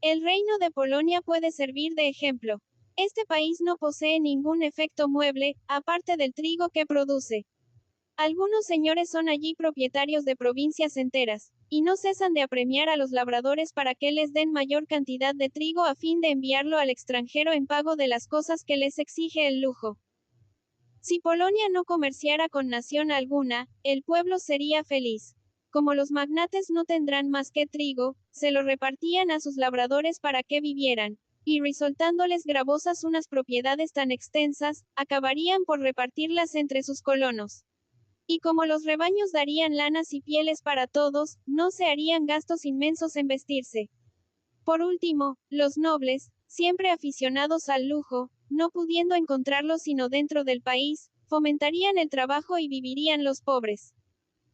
El reino de Polonia puede servir de ejemplo. Este país no posee ningún efecto mueble, aparte del trigo que produce. Algunos señores son allí propietarios de provincias enteras, y no cesan de apremiar a los labradores para que les den mayor cantidad de trigo a fin de enviarlo al extranjero en pago de las cosas que les exige el lujo. Si Polonia no comerciara con nación alguna, el pueblo sería feliz. Como los magnates no tendrán más que trigo, se lo repartían a sus labradores para que vivieran, y resultándoles gravosas unas propiedades tan extensas, acabarían por repartirlas entre sus colonos. Y como los rebaños darían lanas y pieles para todos, no se harían gastos inmensos en vestirse. Por último, los nobles, siempre aficionados al lujo, no pudiendo encontrarlo sino dentro del país, fomentarían el trabajo y vivirían los pobres.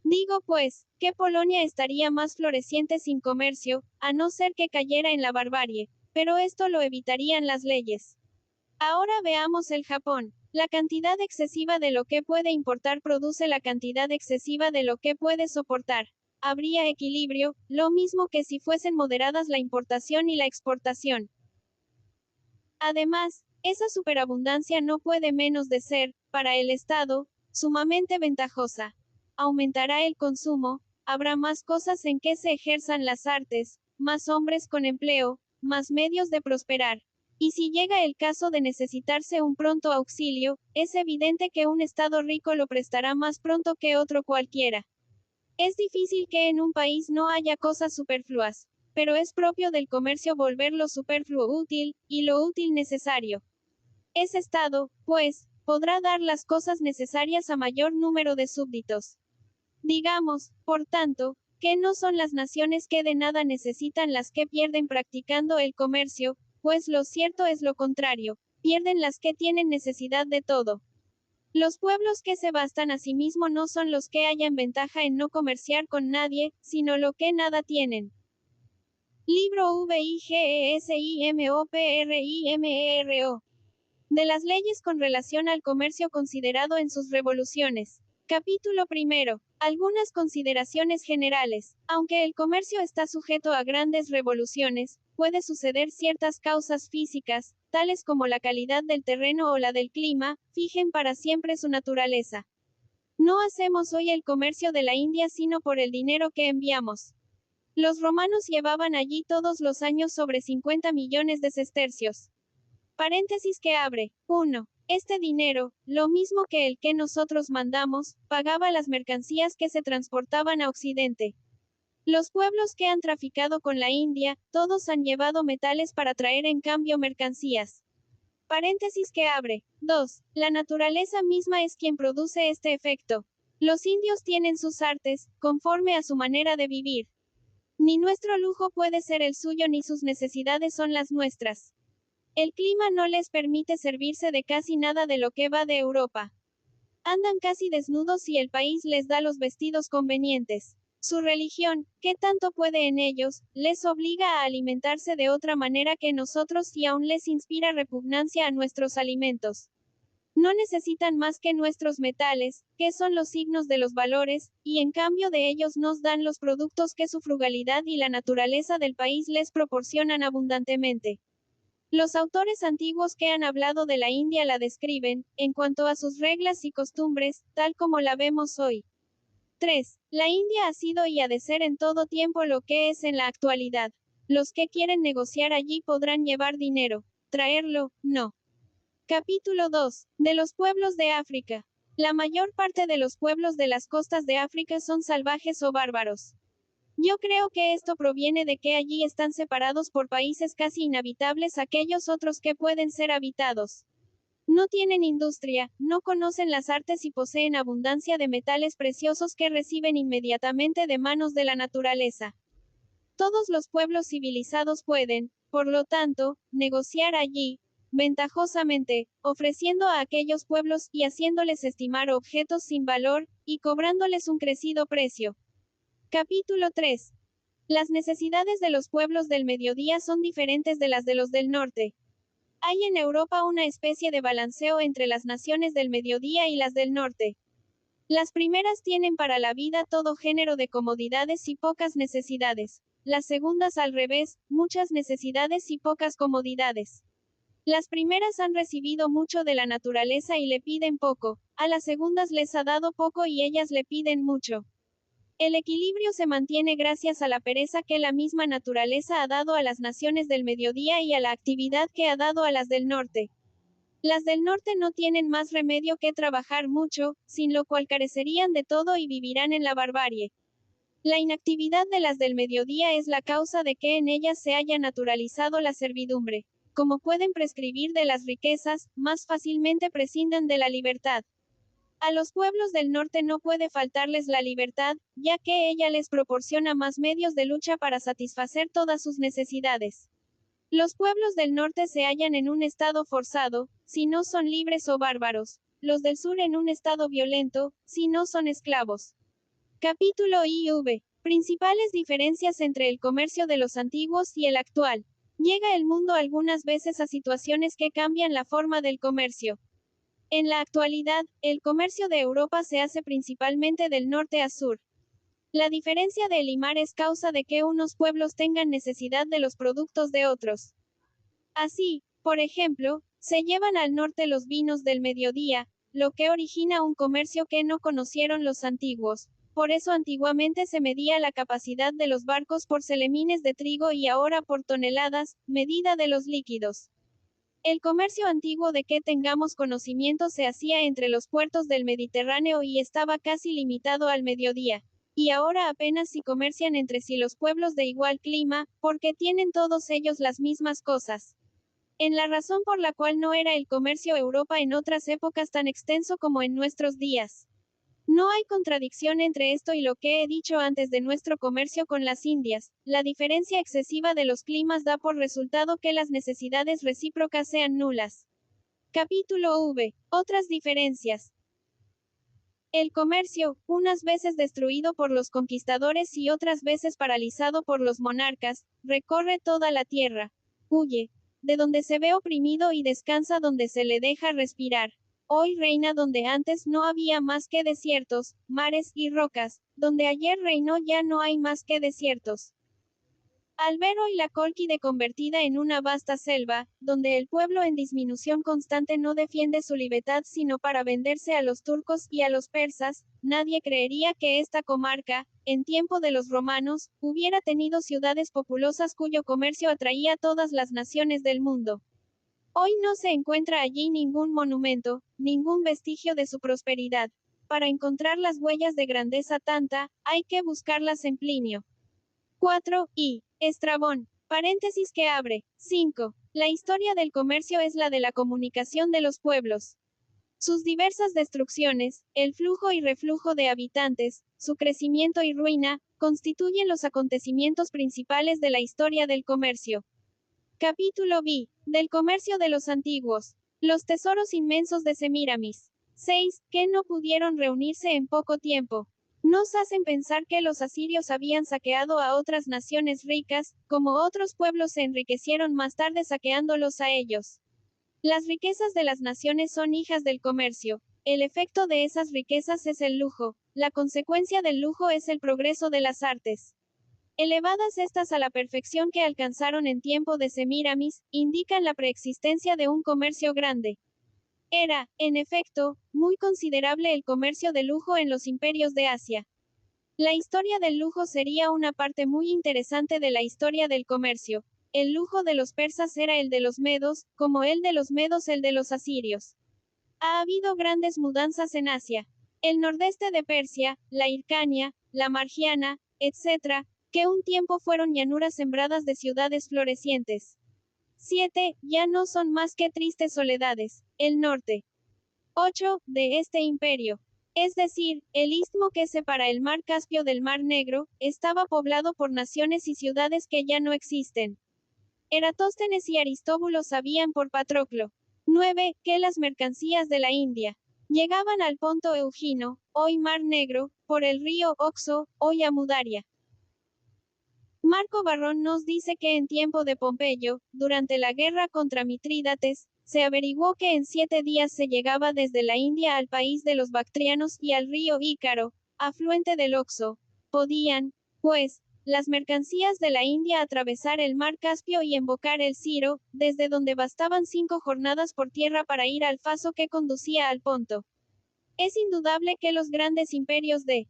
Digo pues, que Polonia estaría más floreciente sin comercio, a no ser que cayera en la barbarie, pero esto lo evitarían las leyes. Ahora veamos el Japón. La cantidad excesiva de lo que puede importar produce la cantidad excesiva de lo que puede soportar. Habría equilibrio, lo mismo que si fuesen moderadas la importación y la exportación. Además, esa superabundancia no puede menos de ser, para el Estado, sumamente ventajosa. Aumentará el consumo, habrá más cosas en que se ejerzan las artes, más hombres con empleo, más medios de prosperar. Y si llega el caso de necesitarse un pronto auxilio, es evidente que un Estado rico lo prestará más pronto que otro cualquiera. Es difícil que en un país no haya cosas superfluas, pero es propio del comercio volver lo superfluo útil, y lo útil necesario. Ese Estado, pues, podrá dar las cosas necesarias a mayor número de súbditos. Digamos, por tanto, que no son las naciones que de nada necesitan las que pierden practicando el comercio, pues lo cierto es lo contrario, pierden las que tienen necesidad de todo. Los pueblos que se bastan a sí mismos no son los que hayan ventaja en no comerciar con nadie, sino lo que nada tienen. Libro VIGESIMOPRIMERO. De las leyes con relación al comercio considerado en sus revoluciones. Capítulo primero. Algunas consideraciones generales. Aunque el comercio está sujeto a grandes revoluciones, puede suceder ciertas causas físicas, tales como la calidad del terreno o la del clima, fijen para siempre su naturaleza. No hacemos hoy el comercio de la India sino por el dinero que enviamos. Los romanos llevaban allí todos los años sobre 50 millones de sestercios. Paréntesis que abre. 1. Este dinero, lo mismo que el que nosotros mandamos, pagaba las mercancías que se transportaban a Occidente. Los pueblos que han traficado con la India, todos han llevado metales para traer en cambio mercancías. Paréntesis que abre. 2. La naturaleza misma es quien produce este efecto. Los indios tienen sus artes, conforme a su manera de vivir. Ni nuestro lujo puede ser el suyo ni sus necesidades son las nuestras. El clima no les permite servirse de casi nada de lo que va de Europa. Andan casi desnudos y el país les da los vestidos convenientes. Su religión, ¿qué tanto puede en ellos?, les obliga a alimentarse de otra manera que nosotros y aún les inspira repugnancia a nuestros alimentos. No necesitan más que nuestros metales, que son los signos de los valores, y en cambio de ellos nos dan los productos que su frugalidad y la naturaleza del país les proporcionan abundantemente. Los autores antiguos que han hablado de la India la describen, en cuanto a sus reglas y costumbres, tal como la vemos hoy. 3. La India ha sido y ha de ser en todo tiempo lo que es en la actualidad. Los que quieren negociar allí podrán llevar dinero. Traerlo, no. Capítulo 2. De los pueblos de África. La mayor parte de los pueblos de las costas de África son salvajes o bárbaros. Yo creo que esto proviene de que allí están separados por países casi inhabitables aquellos otros que pueden ser habitados. No tienen industria, no conocen las artes y poseen abundancia de metales preciosos que reciben inmediatamente de manos de la naturaleza. Todos los pueblos civilizados pueden, por lo tanto, negociar allí, ventajosamente, ofreciendo a aquellos pueblos y haciéndoles estimar objetos sin valor, y cobrándoles un crecido precio. Capítulo 3. Las necesidades de los pueblos del mediodía son diferentes de las de los del norte. Hay en Europa una especie de balanceo entre las naciones del mediodía y las del norte. Las primeras tienen para la vida todo género de comodidades y pocas necesidades. Las segundas al revés, muchas necesidades y pocas comodidades. Las primeras han recibido mucho de la naturaleza y le piden poco, a las segundas les ha dado poco y ellas le piden mucho. El equilibrio se mantiene gracias a la pereza que la misma naturaleza ha dado a las naciones del mediodía y a la actividad que ha dado a las del norte. Las del norte no tienen más remedio que trabajar mucho, sin lo cual carecerían de todo y vivirán en la barbarie. La inactividad de las del mediodía es la causa de que en ellas se haya naturalizado la servidumbre. Como pueden prescribir de las riquezas, más fácilmente prescinden de la libertad. A los pueblos del norte no puede faltarles la libertad, ya que ella les proporciona más medios de lucha para satisfacer todas sus necesidades. Los pueblos del norte se hallan en un estado forzado, si no son libres o bárbaros. Los del sur en un estado violento, si no son esclavos. Capítulo IV. Principales diferencias entre el comercio de los antiguos y el actual. Llega el mundo algunas veces a situaciones que cambian la forma del comercio. En la actualidad, el comercio de Europa se hace principalmente del norte a sur. La diferencia de limar es causa de que unos pueblos tengan necesidad de los productos de otros. Así, por ejemplo, se llevan al norte los vinos del mediodía, lo que origina un comercio que no conocieron los antiguos. Por eso antiguamente se medía la capacidad de los barcos por celemines de trigo y ahora por toneladas, medida de los líquidos. El comercio antiguo de que tengamos conocimiento se hacía entre los puertos del Mediterráneo y estaba casi limitado al mediodía. Y ahora apenas si comercian entre sí los pueblos de igual clima, porque tienen todos ellos las mismas cosas. En la razón por la cual no era el comercio Europa en otras épocas tan extenso como en nuestros días. No hay contradicción entre esto y lo que he dicho antes de nuestro comercio con las Indias. La diferencia excesiva de los climas da por resultado que las necesidades recíprocas sean nulas. Capítulo V. Otras diferencias. El comercio, unas veces destruido por los conquistadores y otras veces paralizado por los monarcas, recorre toda la tierra. Huye de donde se ve oprimido y descansa donde se le deja respirar. Hoy reina donde antes no había más que desiertos, mares y rocas, donde ayer reinó ya no hay más que desiertos. Al ver hoy la Cólquide convertida en una vasta selva, donde el pueblo en disminución constante no defiende su libertad sino para venderse a los turcos y a los persas, nadie creería que esta comarca, en tiempo de los romanos, hubiera tenido ciudades populosas cuyo comercio atraía a todas las naciones del mundo. Hoy no se encuentra allí ningún monumento, ningún vestigio de su prosperidad. Para encontrar las huellas de grandeza tanta, hay que buscarlas en Plinio. 4. Y. Estrabón. Paréntesis que abre. 5. La historia del comercio es la de la comunicación de los pueblos. Sus diversas destrucciones, el flujo y reflujo de habitantes, su crecimiento y ruina, constituyen los acontecimientos principales de la historia del comercio. Capítulo B. Del comercio de los antiguos. Los tesoros inmensos de Semíramis. 6. Que no pudieron reunirse en poco tiempo. Nos hacen pensar que los asirios habían saqueado a otras naciones ricas, como otros pueblos se enriquecieron más tarde saqueándolos a ellos. Las riquezas de las naciones son hijas del comercio. El efecto de esas riquezas es el lujo. La consecuencia del lujo es el progreso de las artes. Elevadas estas a la perfección que alcanzaron en tiempo de Semíramis, indican la preexistencia de un comercio grande. Era, en efecto, muy considerable el comercio de lujo en los imperios de Asia. La historia del lujo sería una parte muy interesante de la historia del comercio. El lujo de los persas era el de los medos, como el de los medos el de los asirios. Ha habido grandes mudanzas en Asia. El nordeste de Persia, la Hircania, la Margiana, etc., que un tiempo fueron llanuras sembradas de ciudades florecientes. 7. Ya no son más que tristes soledades. El norte. 8. De este imperio. Es decir, el istmo que separa el mar Caspio del mar Negro, estaba poblado por naciones y ciudades que ya no existen. Eratóstenes y Aristóbulo sabían por Patroclo. 9. Que las mercancías de la India llegaban al Ponto Eugino, hoy Mar Negro, por el río Oxo, hoy Amudaria. Marco Barrón nos dice que en tiempo de Pompeyo, durante la guerra contra Mitrídates, se averiguó que en 7 días se llegaba desde la India al país de los bactrianos y al río Ícaro, afluente del Oxo. Podían, pues, las mercancías de la India atravesar el mar Caspio y embocar el Ciro, desde donde bastaban 5 jornadas por tierra para ir al paso que conducía al Ponto. Es indudable que los grandes imperios de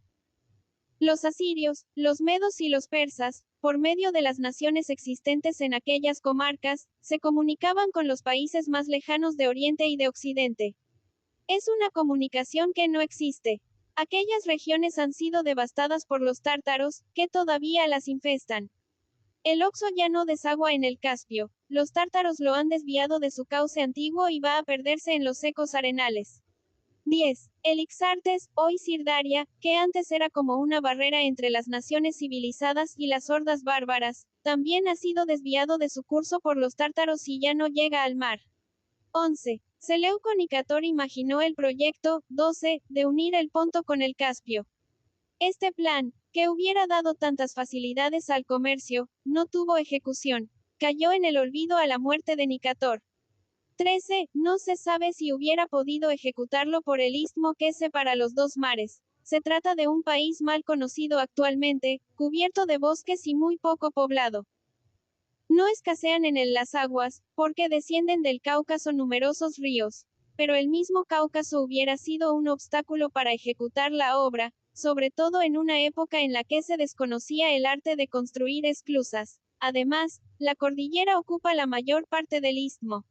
los asirios, los medos y los persas, por medio de las naciones existentes en aquellas comarcas, se comunicaban con los países más lejanos de Oriente y de Occidente. Es una comunicación que no existe. Aquellas regiones han sido devastadas por los tártaros, que todavía las infestan. El Oxo ya no desagua en el Caspio, los tártaros lo han desviado de su cauce antiguo y va a perderse en los secos arenales. 10. El Ixartes, hoy Sirdaria, que antes era como una barrera entre las naciones civilizadas y las hordas bárbaras, también ha sido desviado de su curso por los tártaros y ya no llega al mar. 11. Seleuco Nicator imaginó el proyecto, 12, de unir el Ponto con el Caspio. Este plan, que hubiera dado tantas facilidades al comercio, no tuvo ejecución. Cayó en el olvido a la muerte de Nicator. 13. No se sabe si hubiera podido ejecutarlo por el istmo que separa los dos mares. Se trata de un país mal conocido actualmente, cubierto de bosques y muy poco poblado. No escasean en él las aguas, porque descienden del Cáucaso numerosos ríos. Pero el mismo Cáucaso hubiera sido un obstáculo para ejecutar la obra, sobre todo en una época en la que se desconocía el arte de construir esclusas. Además, la cordillera ocupa la mayor parte del istmo.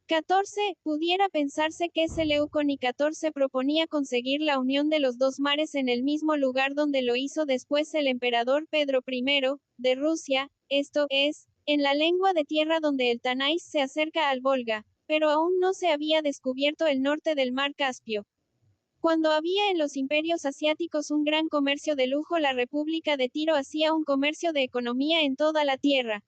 14. Pudiera pensarse que Seleuco Nicator se proponía conseguir la unión de los dos mares en el mismo lugar donde lo hizo después el emperador Pedro I, de Rusia, esto es, en la lengua de tierra donde el Tanais se acerca al Volga, pero aún no se había descubierto el norte del mar Caspio. Cuando había en los imperios asiáticos un gran comercio de lujo, la República de Tiro hacía un comercio de economía en toda la tierra.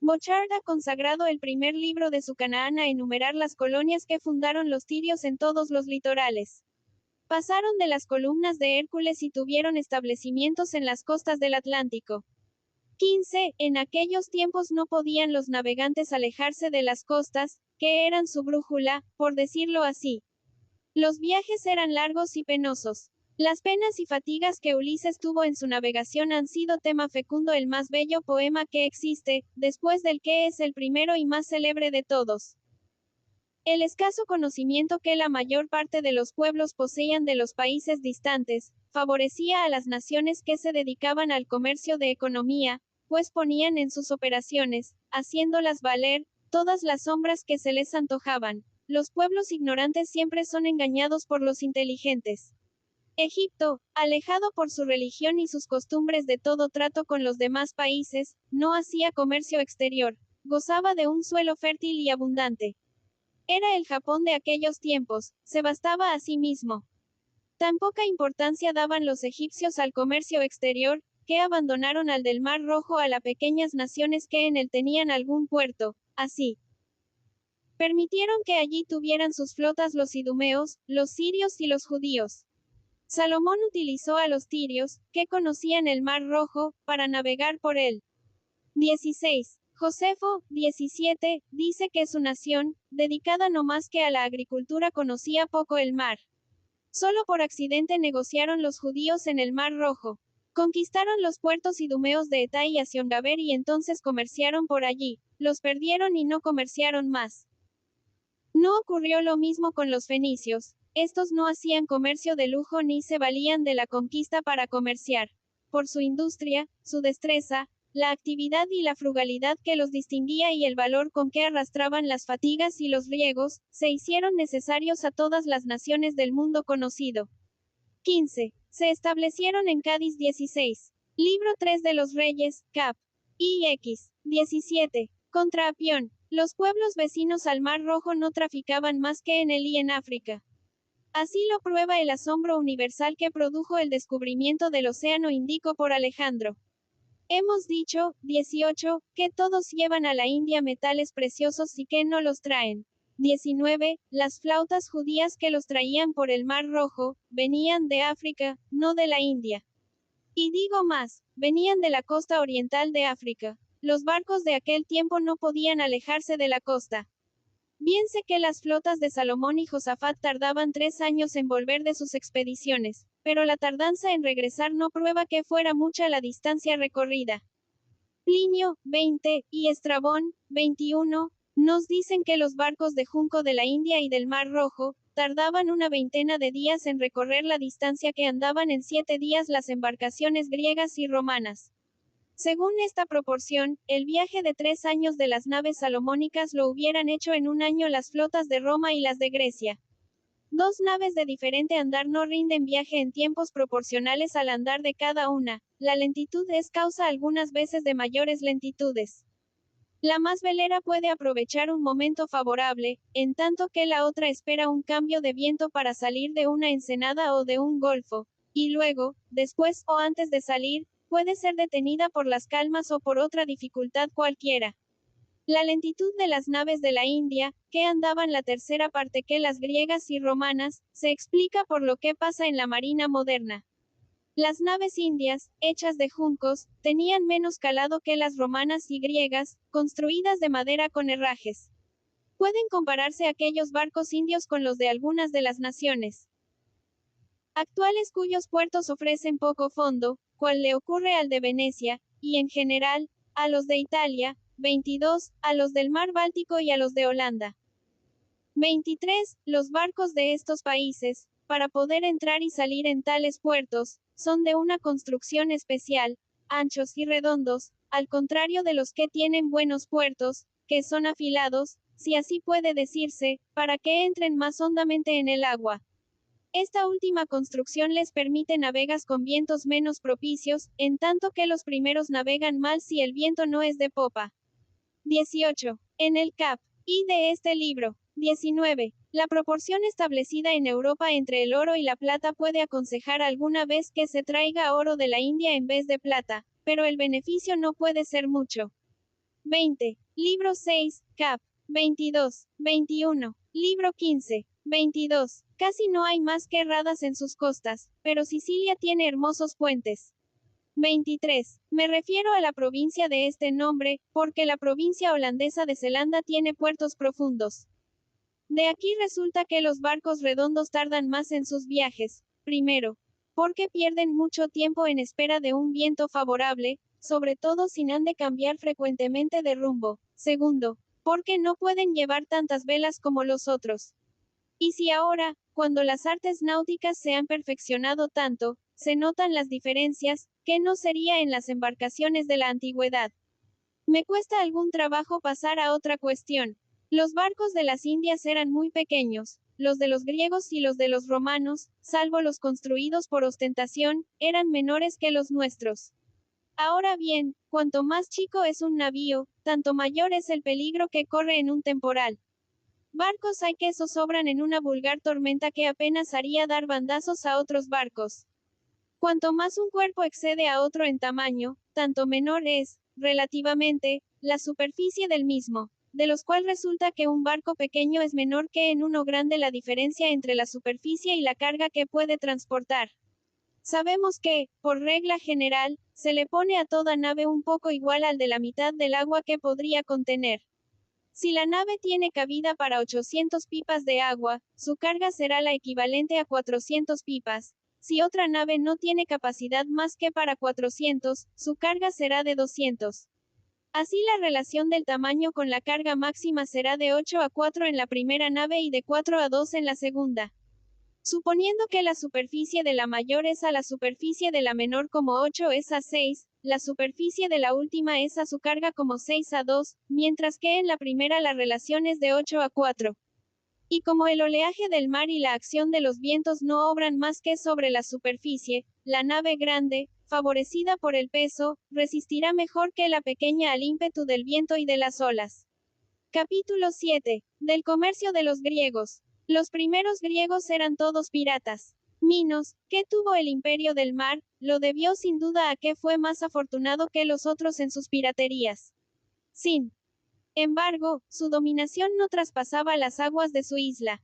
Bochard ha consagrado el primer libro de su Canaán a enumerar las colonias que fundaron los tirios en todos los litorales. Pasaron de las columnas de Hércules y tuvieron establecimientos en las costas del Atlántico. 15. En aquellos tiempos no podían los navegantes alejarse de las costas, que eran su brújula, por decirlo así. Los viajes eran largos y penosos. Las penas y fatigas que Ulises tuvo en su navegación han sido tema fecundo, el más bello poema que existe, después del que es el primero y más célebre de todos. El escaso conocimiento que la mayor parte de los pueblos poseían de los países distantes, favorecía a las naciones que se dedicaban al comercio de economía, pues ponían en sus operaciones, haciéndolas valer, todas las sombras que se les antojaban. Los pueblos ignorantes siempre son engañados por los inteligentes. Egipto, alejado por su religión y sus costumbres de todo trato con los demás países, no hacía comercio exterior, gozaba de un suelo fértil y abundante. Era el Japón de aquellos tiempos, se bastaba a sí mismo. Tan poca importancia daban los egipcios al comercio exterior, que abandonaron al del Mar Rojo a las pequeñas naciones que en él tenían algún puerto, así. Permitieron que allí tuvieran sus flotas los idumeos, los sirios y los judíos. Salomón utilizó a los tirios, que conocían el Mar Rojo, para navegar por él. 16. Josefo, 17, dice que su nación, dedicada no más que a la agricultura, conocía poco el mar. Solo por accidente negociaron los judíos en el Mar Rojo. Conquistaron los puertos idumeos de Etá y Asiongaber y entonces comerciaron por allí. Los perdieron y no comerciaron más. No ocurrió lo mismo con los fenicios. Estos no hacían comercio de lujo ni se valían de la conquista para comerciar. Por su industria, su destreza, la actividad y la frugalidad que los distinguía y el valor con que arrastraban las fatigas y los riegos, se hicieron necesarios a todas las naciones del mundo conocido. 15. Se establecieron en Cádiz. 16. Libro 3 de los Reyes, Cap. IX. 17. Contra Apión. Los pueblos vecinos al Mar Rojo no traficaban más que en él y en África. Así lo prueba el asombro universal que produjo el descubrimiento del Océano Índico por Alejandro. Hemos dicho, 18, que todos llevan a la India metales preciosos y que no los traen. 19. Las flautas judías que los traían por el Mar Rojo, venían de África, no de la India. Y digo más, venían de la costa oriental de África. Los barcos de aquel tiempo no podían alejarse de la costa. Bien sé que las flotas de Salomón y Josafat tardaban 3 años en volver de sus expediciones, pero la tardanza en regresar no prueba que fuera mucha la distancia recorrida. Plinio, 20, y Estrabón, 21, nos dicen que los barcos de junco de la India y del Mar Rojo, tardaban una veintena de días en recorrer la distancia que andaban en 7 días las embarcaciones griegas y romanas. Según esta proporción, el viaje de 3 años de las naves salomónicas lo hubieran hecho en un año las flotas de Roma y las de Grecia. 2 naves de diferente andar no rinden viaje en tiempos proporcionales al andar de cada una. La lentitud es causa algunas veces de mayores lentitudes. La más velera puede aprovechar un momento favorable, en tanto que la otra espera un cambio de viento para salir de una ensenada o de un golfo, y luego, después o antes de salir, puede ser detenida por las calmas o por otra dificultad cualquiera. La lentitud de las naves de la India, que andaban la tercera parte que las griegas y romanas, se explica por lo que pasa en la marina moderna. Las naves indias, hechas de juncos, tenían menos calado que las romanas y griegas, construidas de madera con herrajes. Pueden compararse aquellos barcos indios con los de algunas de las naciones actuales cuyos puertos ofrecen poco fondo, cual le ocurre al de Venecia, y en general, a los de Italia. 22, a los del mar Báltico y a los de Holanda. 23, los barcos de estos países, para poder entrar y salir en tales puertos, son de una construcción especial, anchos y redondos, al contrario de los que tienen buenos puertos, que son afilados, si así puede decirse, para que entren más hondamente en el agua. Esta última construcción les permite navegar con vientos menos propicios, en tanto que los primeros navegan mal si el viento no es de popa. 18. En el cap. Y de este libro. 19. La proporción establecida en Europa entre el oro y la plata puede aconsejar alguna vez que se traiga oro de la India en vez de plata, pero el beneficio no puede ser mucho. 20. Libro 6, cap. 22, 21. Libro 15, 22. Casi no hay más que erradas en sus costas, pero Sicilia tiene hermosos puentes. 23. Me refiero a la provincia de este nombre, porque la provincia holandesa de Zelanda tiene puertos profundos. De aquí resulta que los barcos redondos tardan más en sus viajes. Primero, porque pierden mucho tiempo en espera de un viento favorable, sobre todo si han de cambiar frecuentemente de rumbo. Segundo, porque no pueden llevar tantas velas como los otros. Y si ahora, cuando las artes náuticas se han perfeccionado tanto, se notan las diferencias, ¿qué no sería en las embarcaciones de la antigüedad? Me cuesta algún trabajo pasar a otra cuestión. Los barcos de las Indias eran muy pequeños, los de los griegos y los de los romanos, salvo los construidos por ostentación, eran menores que los nuestros. Ahora bien, cuanto más chico es un navío, tanto mayor es el peligro que corre en un temporal. Barcos hay que zozobran en una vulgar tormenta que apenas haría dar bandazos a otros barcos. Cuanto más un cuerpo excede a otro en tamaño, tanto menor es, relativamente, la superficie del mismo, de los cual resulta que un barco pequeño es menor que en uno grande la diferencia entre la superficie y la carga que puede transportar. Sabemos que, por regla general, se le pone a toda nave un poco igual al de la mitad del agua que podría contener. Si la nave tiene cabida para 800 pipas de agua, su carga será la equivalente a 400 pipas. Si otra nave no tiene capacidad más que para 400, su carga será de 200. Así la relación del tamaño con la carga máxima será de 8 a 4 en la primera nave y de 4 a 2 en la segunda. Suponiendo que la superficie de la mayor es a la superficie de la menor como 8 es a 6, la superficie de la última es a su carga como 6 a 2, mientras que en la primera la relación es de 8 a 4. Y como el oleaje del mar y la acción de los vientos no obran más que sobre la superficie, la nave grande, favorecida por el peso, resistirá mejor que la pequeña al ímpetu del viento y de las olas. Capítulo 7. Del comercio de los griegos. Los primeros griegos eran todos piratas. Minos, que tuvo el imperio del mar, lo debió sin duda a que fue más afortunado que los otros en sus piraterías. Sin embargo, su dominación no traspasaba las aguas de su isla.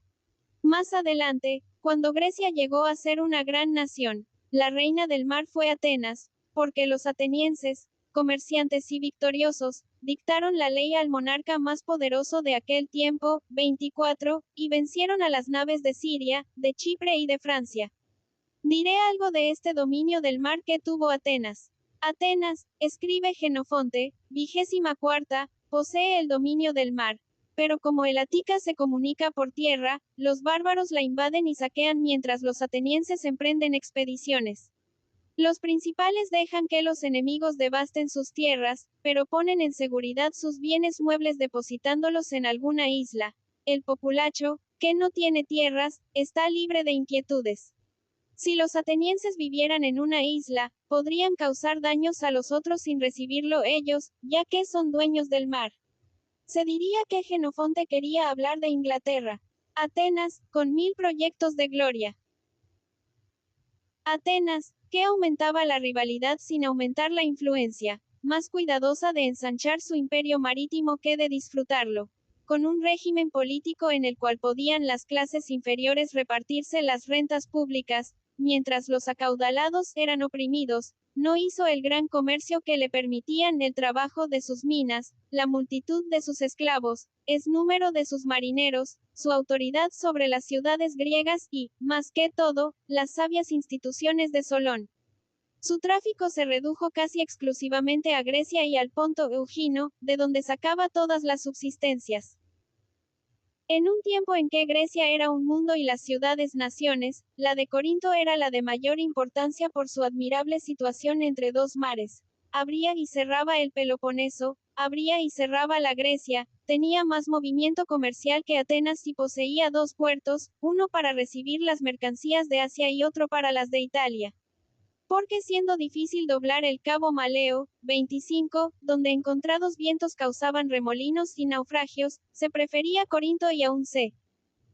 Más adelante, cuando Grecia llegó a ser una gran nación, la reina del mar fue Atenas, porque los atenienses, comerciantes y victoriosos, dictaron la ley al monarca más poderoso de aquel tiempo, 24, y vencieron a las naves de Siria, de Chipre y de Francia. Diré algo de este dominio del mar que tuvo Atenas. Atenas, escribe Genofonte, 24, posee el dominio del mar. Pero como el Ática se comunica por tierra, los bárbaros la invaden y saquean mientras los atenienses emprenden expediciones. Los principales dejan que los enemigos devasten sus tierras, pero ponen en seguridad sus bienes muebles depositándolos en alguna isla. El populacho, que no tiene tierras, está libre de inquietudes. Si los atenienses vivieran en una isla, podrían causar daños a los otros sin recibirlo ellos, ya que son dueños del mar. Se diría que Genofonte quería hablar de Inglaterra. Atenas, con 1000 proyectos de gloria. Atenas, que aumentaba la rivalidad sin aumentar la influencia, más cuidadosa de ensanchar su imperio marítimo que de disfrutarlo. Con un régimen político en el cual podían las clases inferiores repartirse las rentas públicas, mientras los acaudalados eran oprimidos, no hizo el gran comercio que le permitían el trabajo de sus minas, la multitud de sus esclavos, el número de sus marineros, su autoridad sobre las ciudades griegas y, más que todo, las sabias instituciones de Solón. Su tráfico se redujo casi exclusivamente a Grecia y al Ponto Eugino, de donde sacaba todas las subsistencias. En un tiempo en que Grecia era un mundo y las ciudades-naciones, la de Corinto era la de mayor importancia por su admirable situación entre dos mares. Abría y cerraba el Peloponeso, abría y cerraba la Grecia, tenía más movimiento comercial que Atenas y poseía dos puertos, uno para recibir las mercancías de Asia y otro para las de Italia. Porque siendo difícil doblar el cabo Maleo, 25, donde encontrados vientos causaban remolinos y naufragios, se prefería Corinto y aún c.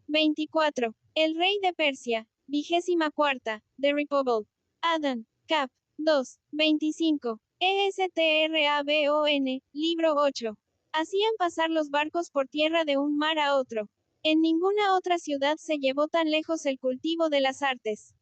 24. El rey de Persia, 24, de Republic. Adán, cap. 2, 25. ESTRABON, libro 8. Hacían pasar los barcos por tierra de un mar a otro. En ninguna otra ciudad se llevó tan lejos el cultivo de las artes.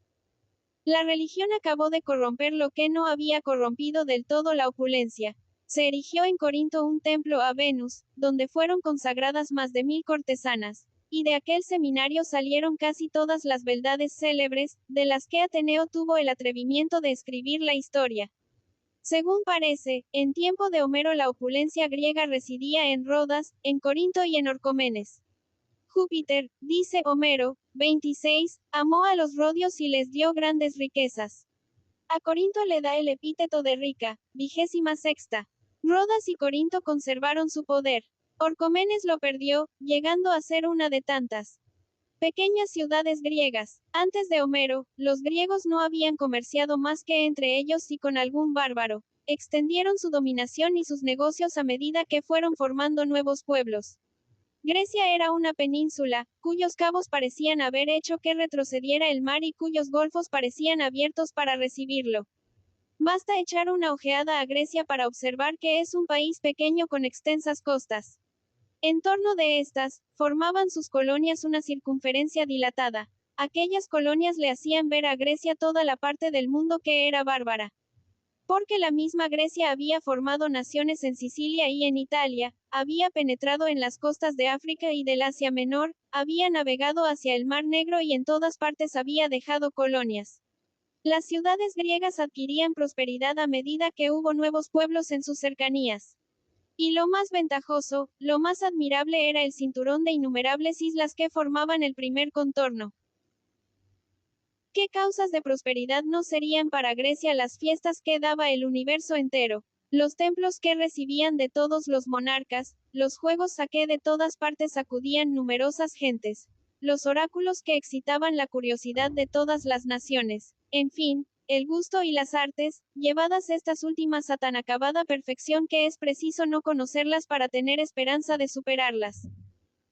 La religión acabó de corromper lo que no había corrompido del todo la opulencia. Se erigió en Corinto un templo a Venus, donde fueron consagradas más de 1000 cortesanas. y de aquel seminario salieron casi todas las beldades célebres, de las que Ateneo tuvo el atrevimiento de escribir la historia. Según parece, en tiempo de Homero la opulencia griega residía en Rodas, en Corinto y en Orcomenes. Júpiter, dice Homero, 26, amó a los rodios y les dio grandes riquezas. A Corinto le da el epíteto de rica, 26ª. Rodas y Corinto conservaron su poder. Orcomenes lo perdió, llegando a ser una de tantas pequeñas ciudades griegas. Antes de Homero, los griegos no habían comerciado más que entre ellos y con algún bárbaro. Extendieron su dominación y sus negocios a medida que fueron formando nuevos pueblos. Grecia era una península, cuyos cabos parecían haber hecho que retrocediera el mar y cuyos golfos parecían abiertos para recibirlo. Basta echar una ojeada a Grecia para observar que es un país pequeño con extensas costas. En torno de estas, formaban sus colonias una circunferencia dilatada. Aquellas colonias le hacían ver a Grecia toda la parte del mundo que era bárbara. Porque la misma Grecia había formado naciones en Sicilia y en Italia, había penetrado en las costas de África y del Asia Menor, había navegado hacia el Mar Negro y en todas partes había dejado colonias. Las ciudades griegas adquirían prosperidad a medida que hubo nuevos pueblos en sus cercanías. Y lo más ventajoso, lo más admirable era el cinturón de innumerables islas que formaban el primer contorno. ¿Qué causas de prosperidad no serían para Grecia las fiestas que daba el universo entero? Los templos que recibían de todos los monarcas, los juegos a que de todas partes acudían numerosas gentes, los oráculos que excitaban la curiosidad de todas las naciones, en fin, el gusto y las artes, llevadas estas últimas a tan acabada perfección que es preciso no conocerlas para tener esperanza de superarlas.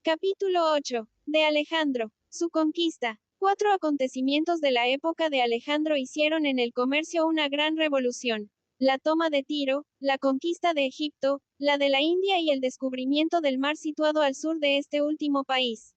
Capítulo 8. De Alejandro. Su conquista. 4 acontecimientos de la época de Alejandro hicieron en el comercio una gran revolución. La toma de Tiro, la conquista de Egipto, la de la India y el descubrimiento del mar situado al sur de este último país.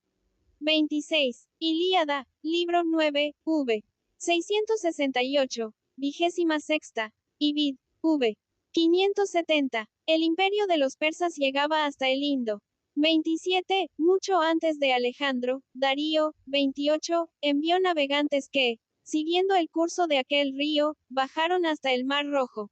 26. Ilíada, libro 9, v. 668, 26ª, Ibid, v. 570. El imperio de los persas llegaba hasta el Indo. 27. Mucho antes de Alejandro, Darío, 28, envió navegantes que, siguiendo el curso de aquel río, bajaron hasta el Mar Rojo.